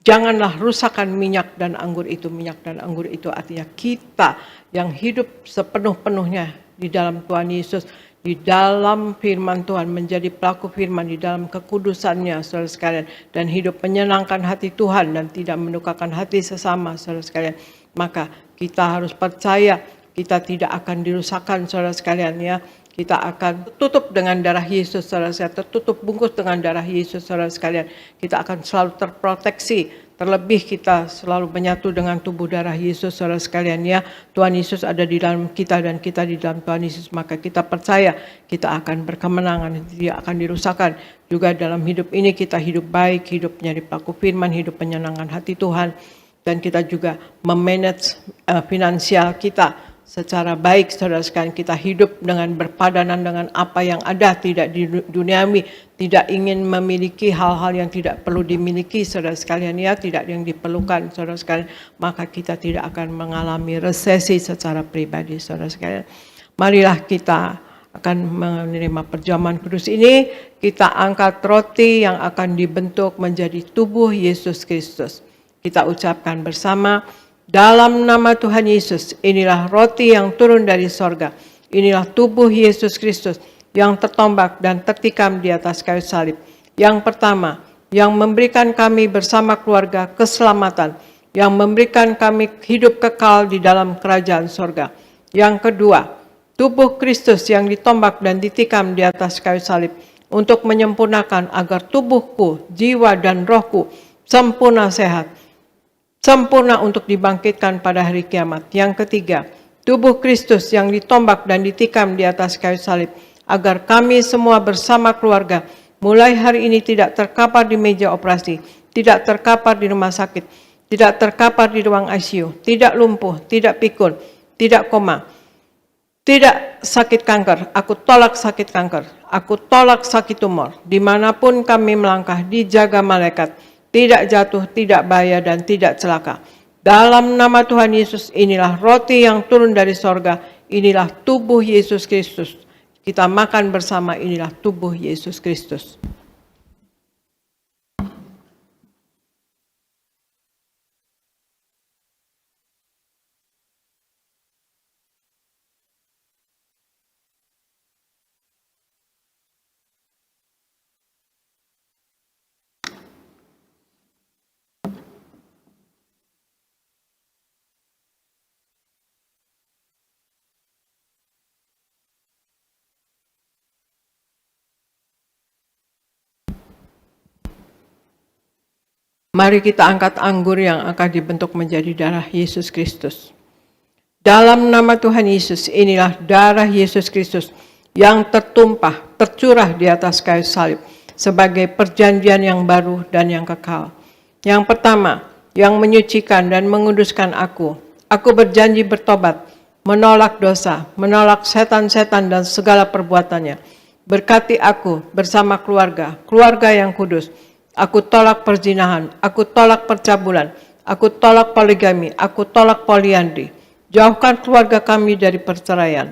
janganlah rusakkan minyak dan anggur itu. Minyak dan anggur itu artinya kita yang hidup sepenuh-penuhnya di dalam Tuhan Yesus, di dalam firman Tuhan, menjadi pelaku firman di dalam kekudusannya, saudara sekalian, dan hidup menyenangkan hati Tuhan dan tidak mendukakan hati sesama, saudara sekalian. Maka kita harus percaya kita tidak akan dirusakkan, saudara sekalian, ya. Kita akan tutup dengan darah Yesus, saudara sekalian, tertutup bungkus dengan darah Yesus, saudara sekalian. Kita akan selalu terproteksi, terlebih kita selalu menyatu dengan tubuh darah Yesus, saudara sekalian, ya. Tuhan Yesus ada di dalam kita dan kita di dalam Tuhan Yesus, maka kita percaya kita akan berkemenangan, tidak akan dirusakkan. Juga dalam hidup ini kita hidup baik, hidup menjadi pelaku firman, hidup menyenangkan hati Tuhan, dan kita juga memanage finansial kita secara baik, saudara sekalian. Kita hidup dengan berpadanan dengan apa yang ada, tidak di duniawi, tidak ingin memiliki hal-hal yang tidak perlu dimiliki, saudara sekalian, ya, tidak yang diperlukan, saudara sekalian. Maka kita tidak akan mengalami resesi secara pribadi, saudara sekalian. Marilah kita akan menerima perjamuan kudus ini. Kita angkat roti yang akan dibentuk menjadi tubuh Yesus Kristus. Kita ucapkan bersama, dalam nama Tuhan Yesus, inilah roti yang turun dari sorga. Inilah tubuh Yesus Kristus yang tertombak dan tertikam di atas kayu salib. Yang pertama, yang memberikan kami bersama keluarga keselamatan, yang memberikan kami hidup kekal di dalam kerajaan sorga. Yang kedua, tubuh Kristus yang ditombak dan ditikam di atas kayu salib untuk menyempurnakan agar tubuhku, jiwa dan rohku sempurna sehat, sempurna untuk dibangkitkan pada hari kiamat. Yang ketiga, tubuh Kristus yang ditombak dan ditikam di atas kayu salib, agar kami semua bersama keluarga, mulai hari ini tidak terkapar di meja operasi, tidak terkapar di rumah sakit, tidak terkapar di ruang ICU, tidak lumpuh, tidak pikun, tidak koma, tidak sakit kanker. Aku tolak sakit kanker, aku tolak sakit tumor. Dimanapun kami melangkah, dijaga malaikat, tidak jatuh, tidak bahaya, dan tidak celaka. Dalam nama Tuhan Yesus, inilah roti yang turun dari sorga, inilah tubuh Yesus Kristus. Kita makan bersama, inilah tubuh Yesus Kristus. Mari kita angkat anggur yang akan dibentuk menjadi darah Yesus Kristus. Dalam nama Tuhan Yesus, inilah darah Yesus Kristus yang tertumpah, tercurah di atas kayu salib sebagai perjanjian yang baru dan yang kekal. Yang pertama, yang menyucikan dan menguduskan aku. Aku berjanji bertobat, menolak dosa, menolak setan-setan dan segala perbuatannya. Berkati aku bersama keluarga, keluarga yang kudus. Aku tolak perzinahan, aku tolak percabulan, aku tolak poligami, aku tolak poliandri. Jauhkan keluarga kami dari perceraian.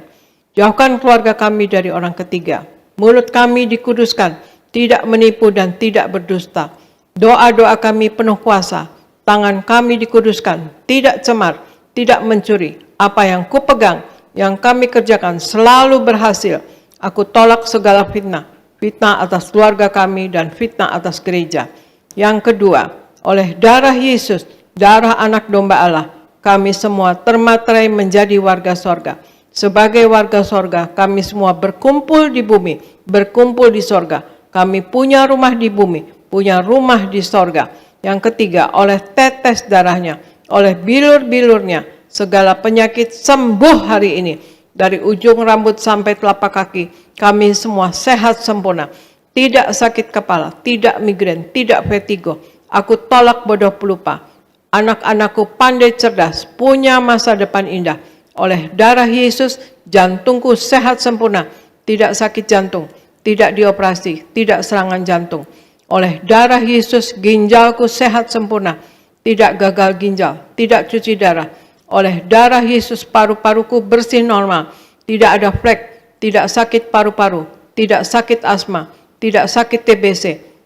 Jauhkan keluarga kami dari orang ketiga. Mulut kami dikuduskan, tidak menipu dan tidak berdusta. Doa-doa kami penuh kuasa. Tangan kami dikuduskan, tidak cemar, tidak mencuri. Apa yang kupegang, yang kami kerjakan selalu berhasil. Aku tolak segala fitnah. Fitnah atas keluarga kami dan fitnah atas gereja. Yang kedua, oleh darah Yesus, darah anak domba Allah, kami semua termaterai menjadi warga sorga. Sebagai warga sorga, kami semua berkumpul di bumi, berkumpul di sorga. Kami punya rumah di bumi, punya rumah di sorga. Yang ketiga, oleh tetes darahnya, oleh bilur-bilurnya, segala penyakit sembuh hari ini. Dari ujung rambut sampai telapak kaki, kami semua sehat sempurna. Tidak sakit kepala, tidak migrain, tidak vertigo. Aku tolak bodoh pelupa. Anak-anakku pandai cerdas, punya masa depan indah. Oleh darah Yesus, jantungku sehat sempurna. Tidak sakit jantung, tidak dioperasi, tidak serangan jantung. Oleh darah Yesus, ginjalku sehat sempurna. Tidak gagal ginjal, tidak cuci darah. Oleh darah Yesus, paru-paruku bersih normal. Tidak ada flek, tidak sakit paru-paru, tidak sakit asma, tidak sakit TBC.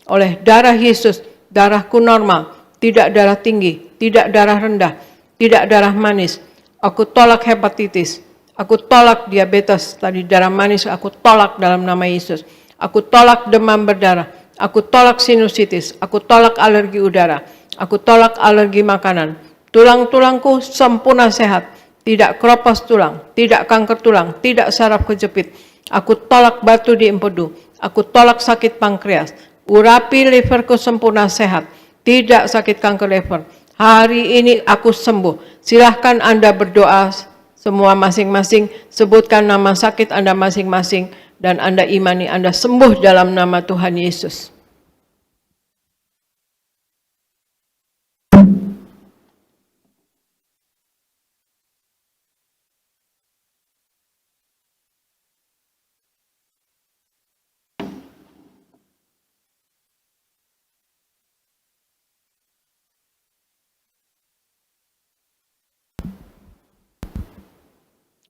Oleh darah Yesus, darahku normal, tidak darah tinggi, tidak darah rendah, tidak darah manis. Aku tolak hepatitis, aku tolak diabetes, tadi darah manis, aku tolak dalam nama Yesus. Aku tolak demam berdarah, aku tolak sinusitis, aku tolak alergi udara, aku tolak alergi makanan. Tulang-tulangku sempurna sehat, tidak keropos tulang, tidak kanker tulang, tidak saraf kejepit. Aku tolak batu di empedu, aku tolak sakit pankreas. Urapi liverku sempurna sehat, tidak sakit kanker liver. Hari ini aku sembuh. Silahkan Anda berdoa semua masing-masing, sebutkan nama sakit Anda masing-masing, dan Anda imani Anda sembuh dalam nama Tuhan Yesus.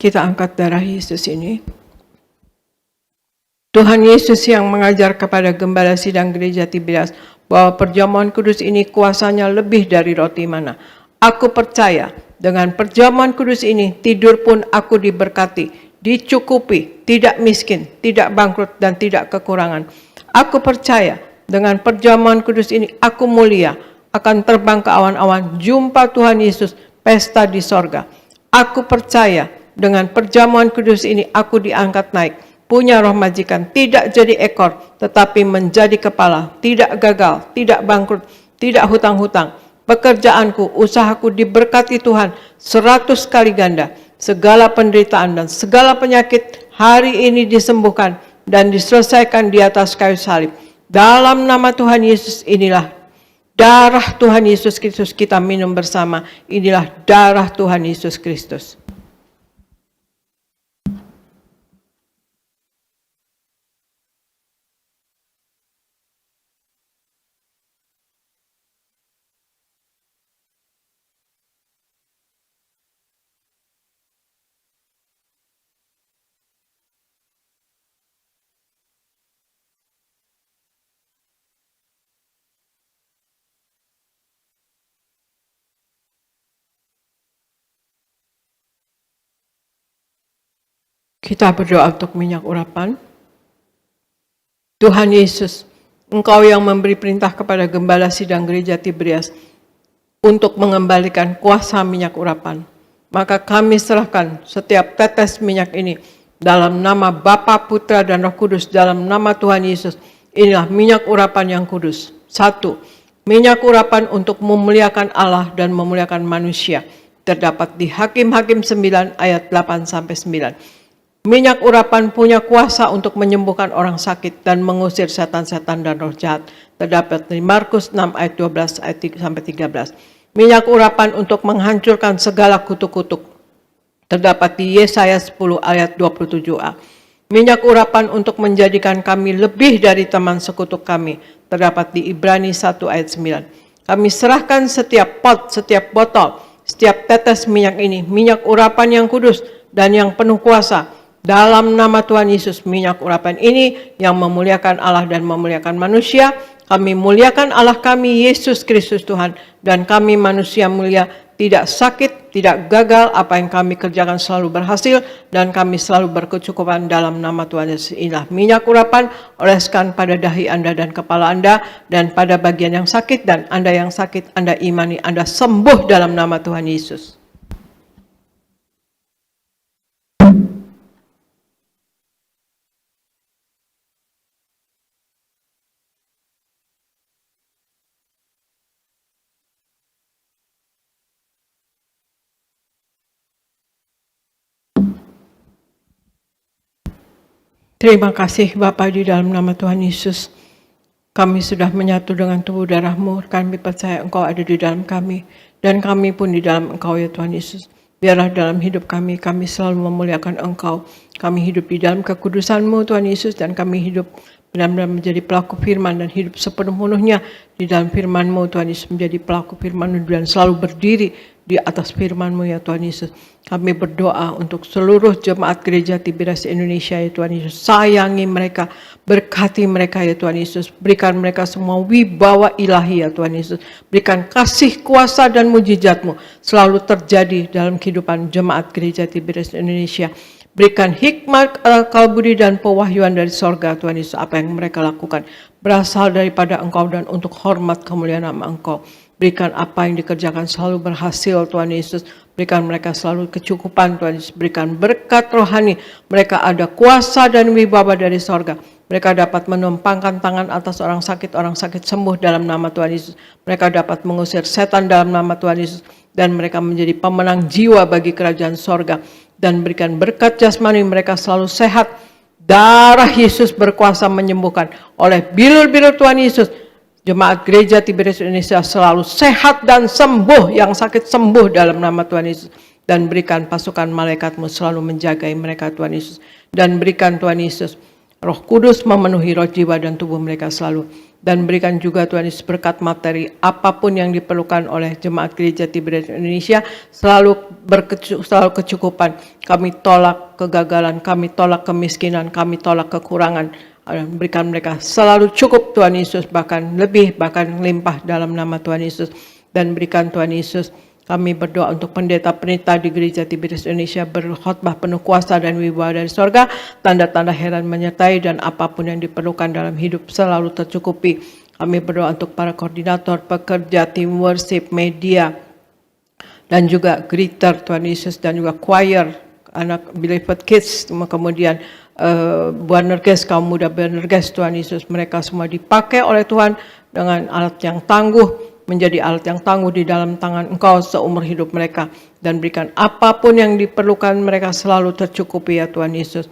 Kita angkat darah Yesus ini. Tuhan Yesus yang mengajar kepada Gembala Sidang Gereja Tiberias bahwa perjamuan kudus ini kuasanya lebih dari roti mana. Aku percaya dengan perjamuan kudus ini tidur pun aku diberkati, dicukupi, tidak miskin, tidak bangkrut dan tidak kekurangan. Aku percaya dengan perjamuan kudus ini aku mulia, akan terbang ke awan-awan, jumpa Tuhan Yesus, pesta di sorga. Aku percaya dengan perjamuan kudus ini aku diangkat naik, punya roh majikan, tidak jadi ekor, tetapi menjadi kepala, tidak gagal, tidak bangkrut, tidak hutang-hutang. Pekerjaanku, usahaku diberkati Tuhan 100 kali ganda. Segala penderitaan dan segala penyakit hari ini disembuhkan dan diselesaikan di atas kayu salib. Dalam nama Tuhan Yesus inilah darah Tuhan Yesus Kristus, kita minum bersama. Inilah darah Tuhan Yesus Kristus. Kita berdoa untuk minyak urapan. Tuhan Yesus, Engkau yang memberi perintah kepada Gembala Sidang Gereja Tiberias untuk mengembalikan kuasa minyak urapan. Maka kami serahkan setiap tetes minyak ini dalam nama Bapa, Putra, dan Roh Kudus, dalam nama Tuhan Yesus. Inilah minyak urapan yang kudus. 1. Minyak urapan untuk memuliakan Allah dan memuliakan manusia. Terdapat di Hakim-Hakim 9 ayat 8-9. Minyak urapan punya kuasa untuk menyembuhkan orang sakit dan mengusir setan-setan dan roh jahat. Terdapat di Markus 6 ayat 12 ayat 3-13. Minyak urapan untuk menghancurkan segala kutuk-kutuk. Terdapat di Yesaya 10 ayat 27a. Minyak urapan untuk menjadikan kami lebih dari teman sekutu kami. Terdapat di Ibrani 1 ayat 9. Kami serahkan setiap pot, setiap botol, setiap tetes minyak ini, minyak urapan yang kudus dan yang penuh kuasa. Dalam nama Tuhan Yesus, minyak urapan ini yang memuliakan Allah dan memuliakan manusia. Kami muliakan Allah kami, Yesus Kristus Tuhan. Dan kami manusia mulia, tidak sakit, tidak gagal. Apa yang kami kerjakan selalu berhasil. Dan kami selalu berkecukupan dalam nama Tuhan Yesus. Inilah minyak urapan, oleskan pada dahi Anda dan kepala Anda. Dan pada bagian yang sakit, dan Anda yang sakit, Anda imani, Anda sembuh dalam nama Tuhan Yesus. Terima kasih Bapa, di dalam nama Tuhan Yesus. Kami sudah menyatu dengan tubuh darah-Mu. Kami percaya Engkau ada di dalam kami. Dan kami pun di dalam Engkau ya Tuhan Yesus. Biarlah dalam hidup kami selalu memuliakan Engkau. Kami hidup di dalam kekudusan-Mu Tuhan Yesus. Dan kami hidup benar-benar menjadi pelaku firman dan hidup sepenuh-penuhnya di dalam firman-Mu Tuhan Yesus, menjadi pelaku firman-Mu dan selalu berdiri di atas firman-Mu ya Tuhan Yesus. Kami berdoa untuk seluruh jemaat gereja Tiberias Indonesia ya Tuhan Yesus. Sayangi mereka, berkati mereka ya Tuhan Yesus. Berikan mereka semua wibawa ilahi ya Tuhan Yesus. Berikan kasih, kuasa dan mujizat-Mu selalu terjadi dalam kehidupan jemaat gereja Tiberias Indonesia. Berikan hikmat, akal budi dan pewahyuan dari sorga Tuhan Yesus. Apa yang mereka lakukan berasal daripada Engkau dan untuk hormat kemuliaan nama Engkau. Berikan apa yang dikerjakan selalu berhasil Tuhan Yesus. Berikan mereka selalu kecukupan Tuhan Yesus. Berikan berkat rohani. Mereka ada kuasa dan wibawa dari sorga. Mereka dapat menumpangkan tangan atas orang sakit sembuh dalam nama Tuhan Yesus. Mereka dapat mengusir setan dalam nama Tuhan Yesus. Dan mereka menjadi pemenang jiwa bagi kerajaan sorga. Dan berikan berkat jasmani mereka selalu sehat. Darah Yesus berkuasa menyembuhkan. Oleh bilur-bilur Tuhan Yesus, jemaat gereja Tiberias Indonesia selalu sehat dan sembuh, yang sakit sembuh dalam nama Tuhan Yesus. Dan berikan pasukan malaikat-Mu selalu menjagai mereka Tuhan Yesus. Dan berikan Tuhan Yesus Roh Kudus memenuhi roh, jiwa dan tubuh mereka selalu. Dan berikan juga Tuhan Yesus berkat materi apapun yang diperlukan oleh jemaat gereja Tiberias Indonesia selalu kecukupan. Kami tolak kegagalan, kami tolak kemiskinan, kami tolak kekurangan. Berikan mereka selalu cukup Tuhan Yesus, bahkan lebih, bahkan limpah dalam nama Tuhan Yesus. Dan berikan Tuhan Yesus, kami berdoa untuk pendeta-pendeta di gereja Tiberias Indonesia berkhotbah penuh kuasa dan wibawa dari sorga, tanda-tanda heran menyertai dan apapun yang diperlukan dalam hidup selalu tercukupi. Kami berdoa untuk para koordinator, pekerja, tim worship, media, dan juga greeter Tuhan Yesus, dan juga choir, anak Beloved Kids, kemudian Buanerges, kaum muda Buanerges Tuhan Yesus. Mereka semua dipakai oleh Tuhan dengan alat yang tangguh, menjadi alat yang tangguh di dalam tangan Engkau seumur hidup mereka. Dan berikan apapun yang diperlukan mereka selalu tercukupi ya Tuhan Yesus.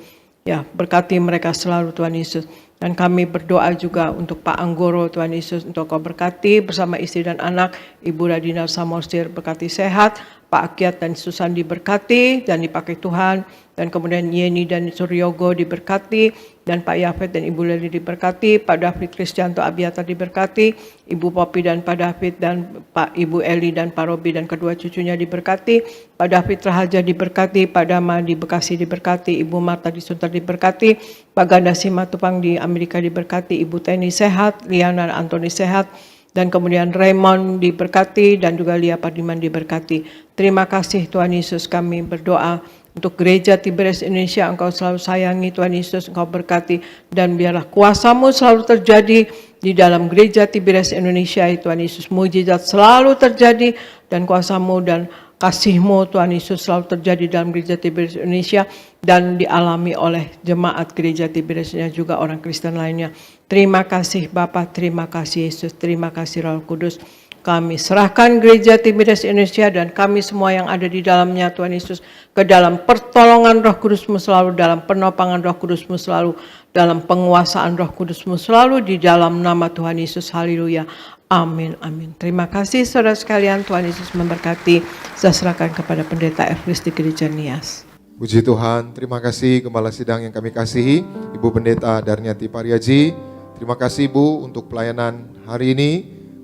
Ya, berkati mereka selalu Tuhan Yesus. Dan kami berdoa juga untuk Pak Anggoro Tuhan Yesus, untuk Kau berkati bersama istri dan anak, Ibu Radina Samorsir berkati sehat, Pak Akiat dan Susan diberkati dan dipakai Tuhan, dan kemudian Yeni dan Suryogo diberkati, dan Pak Yafet dan Ibu Leli diberkati, Pak David Kristianto Abiatar diberkati, Ibu Popi dan Pak David, dan Pak Ibu Eli dan Pak Robi dan kedua cucunya diberkati, Pak David Rahaja diberkati, Pak Dama di Bekasi diberkati, Ibu Marta di Sunter diberkati, Pak Ganda Simatupang di Amerika diberkati, Ibu Teni sehat, Liana dan Antoni sehat, dan kemudian Raymond diberkati, dan juga Lia Pardiman diberkati. Terima kasih Tuhan Yesus, kami berdoa untuk gereja Tiberias Indonesia. Engkau selalu sayangi Tuhan Yesus, Engkau berkati, dan biarlah kuasa-Mu selalu terjadi di dalam gereja Tiberias Indonesia Tuhan Yesus. Mujizat selalu terjadi, dan kuasa-Mu dan kasih-Mu Tuhan Yesus selalu terjadi dalam gereja Tiberias Indonesia dan dialami oleh jemaat gereja Tiberias Indonesia, juga orang Kristen lainnya. Terima kasih Bapa, terima kasih Yesus, terima kasih Roh Kudus. Kami serahkan gereja Tiberias Indonesia dan kami semua yang ada di dalamnya Tuhan Yesus ke dalam pertolongan Roh Kudus-Mu selalu, dalam penopangan Roh Kudus-Mu selalu, dalam penguasaan Roh Kudus-Mu selalu, di dalam nama Tuhan Yesus. Haleluya. Amin, amin. Terima kasih saudara sekalian, Tuhan Yesus memberkati. Saya serahkan kepada Pendeta Eflis di Gereja Nias. Puji Tuhan, terima kasih Gembala Sidang yang kami kasihi, Ibu Pendeta Darniati Pariaji. Terima kasih Ibu untuk pelayanan hari ini,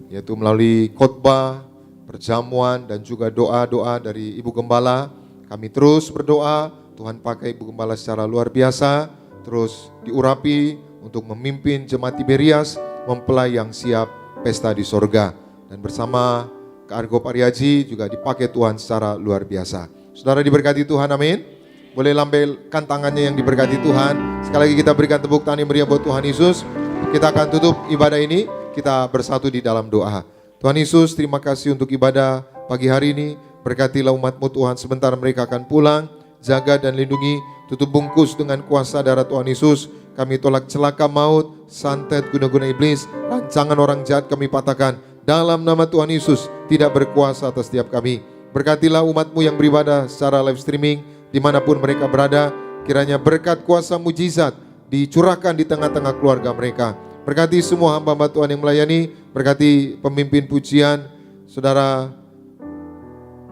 yaitu melalui khotbah, perjamuan, dan juga doa-doa dari Ibu Gembala. Kami terus berdoa, Tuhan pakai Ibu Gembala secara luar biasa, terus diurapi untuk memimpin jemaat Tiberias, mempelai yang siap pesta di sorga. Dan bersama Kak Argo Pariaji juga dipakai Tuhan secara luar biasa. Saudara diberkati Tuhan, amin. Boleh lambaikan tangannya yang diberkati Tuhan. Sekali lagi kita berikan tepuk tangan yang meriah buat Tuhan Yesus. Kita akan tutup ibadah ini, kita bersatu di dalam doa. Tuhan Yesus, terima kasih untuk ibadah pagi hari ini. Berkatilah umat-Mu Tuhan, sebentar mereka akan pulang. Jaga dan lindungi, tutup bungkus dengan kuasa darah Tuhan Yesus. Kami tolak celaka maut, santet, guna-guna iblis, rancangan orang jahat kami patahkan. Dalam nama Tuhan Yesus, tidak berkuasa atas setiap kami. Berkatilah umat-Mu yang beribadah secara live streaming, dimanapun mereka berada. Kiranya berkat kuasa mujizat dicurahkan di tengah-tengah keluarga mereka. Berkati semua hamba-hamba Tuhan yang melayani, berkati pemimpin pujian, Saudara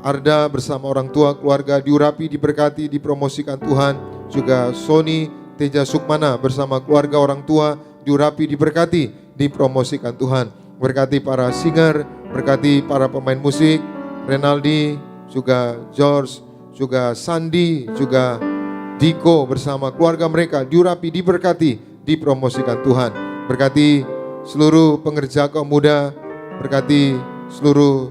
Arda bersama orang tua, keluarga, diurapi, diberkati, dipromosikan Tuhan. Juga Sony Teja Sukmana bersama keluarga, orang tua, diurapi, diberkati, dipromosikan Tuhan. Berkati para singer, berkati para pemain musik, Renaldi, juga George, juga Sandi, juga Diko bersama keluarga mereka diurapi, diberkati, dipromosikan Tuhan. Berkati seluruh pengerja kaum muda, berkati seluruh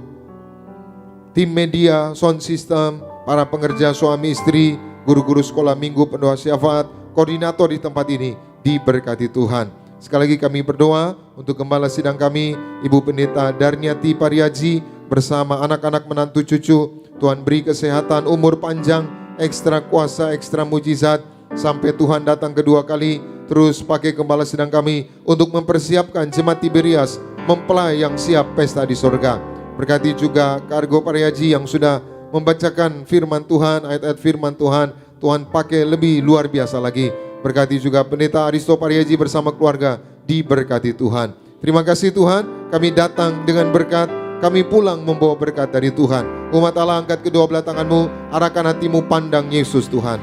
tim media, sound system, para pengerja suami istri, guru-guru sekolah minggu, pendoa syafaat, koordinator di tempat ini, diberkati Tuhan. Sekali lagi kami berdoa untuk gembala sidang kami, Ibu Pendeta Darniati Pariaji bersama anak-anak menantu cucu. Tuhan beri kesehatan, umur panjang, ekstra kuasa, ekstra mujizat, sampai Tuhan datang kedua kali. Terus pakai gembala sidang kami untuk mempersiapkan jemaat Tiberias mempelai yang siap pesta di sorga. Berkati juga Kargo Pariaji yang sudah membacakan firman Tuhan, ayat-ayat firman Tuhan. Tuhan pakai lebih luar biasa lagi. Berkati juga Pendeta Aristo Pariaji bersama keluarga, diberkati Tuhan. Terima kasih Tuhan, kami datang dengan berkat, kami pulang membawa berkat dari Tuhan. Umat Allah, angkat kedua belah tanganmu, arahkan hatimu, pandang Yesus Tuhan.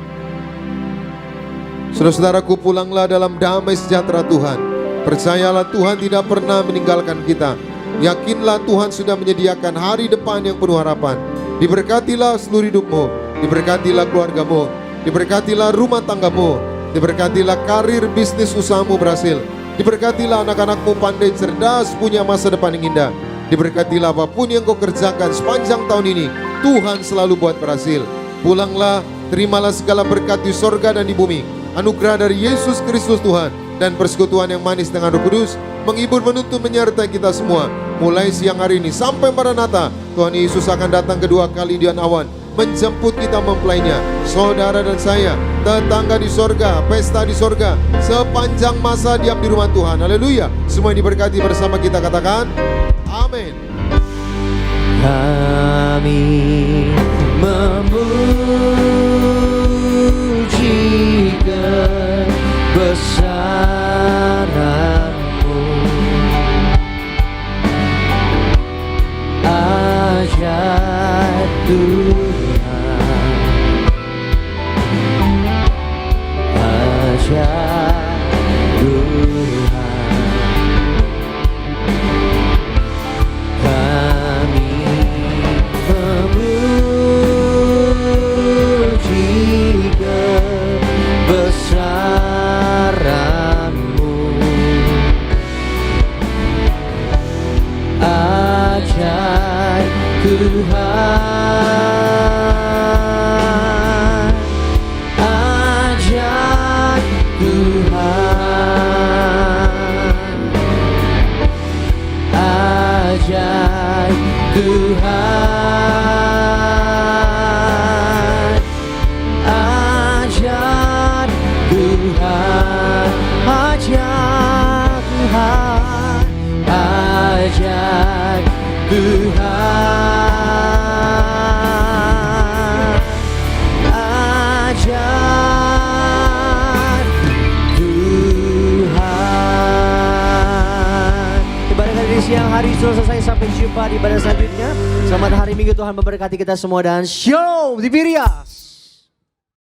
Saudara-saudaraku, pulanglah dalam damai sejahtera Tuhan. Percayalah Tuhan tidak pernah meninggalkan kita. Yakinlah Tuhan sudah menyediakan hari depan yang penuh harapan. Diberkatilah seluruh hidupmu, diberkatilah keluargamu, diberkatilah rumah tanggamu, diberkatilah karir bisnis usahamu berhasil, diberkatilah anak-anakmu pandai cerdas, punya masa depan yang indah. Diberkatilah apapun yang kau kerjakan sepanjang tahun ini, Tuhan selalu buat berhasil. Pulanglah, terimalah segala berkat di sorga dan di bumi. Anugerah dari Yesus Kristus Tuhan dan persekutuan yang manis dengan Roh Kudus menghibur, menuntun, menyertai kita semua. Mulai siang hari ini sampai Maranatha, Tuhan Yesus akan datang kedua kali di awan, menjemput kita mempelainya. Saudara dan saya, tetangga di sorga, pesta di sorga, sepanjang masa diam di rumah Tuhan. Haleluya. Semua diberkati bersama kita, katakan amin. Kami memuji kebesaran-Mu, ajaib Tuhan, ajaib Tuhan. Kami memuji kebesaran-Mu, ajaib Tuhan, ajaib Tuhan, ajaib Tuhan, ajaib Tuhan, ajaib Tuhan, ajaib Tuhan, ajaib Tuhan. Ibadah kali ini siang hari sudah selesai, sampai jumpa di ibadah selanjutnya. Selamat hari Minggu, Tuhan memberkati kita semua dan Shalom Tiberias.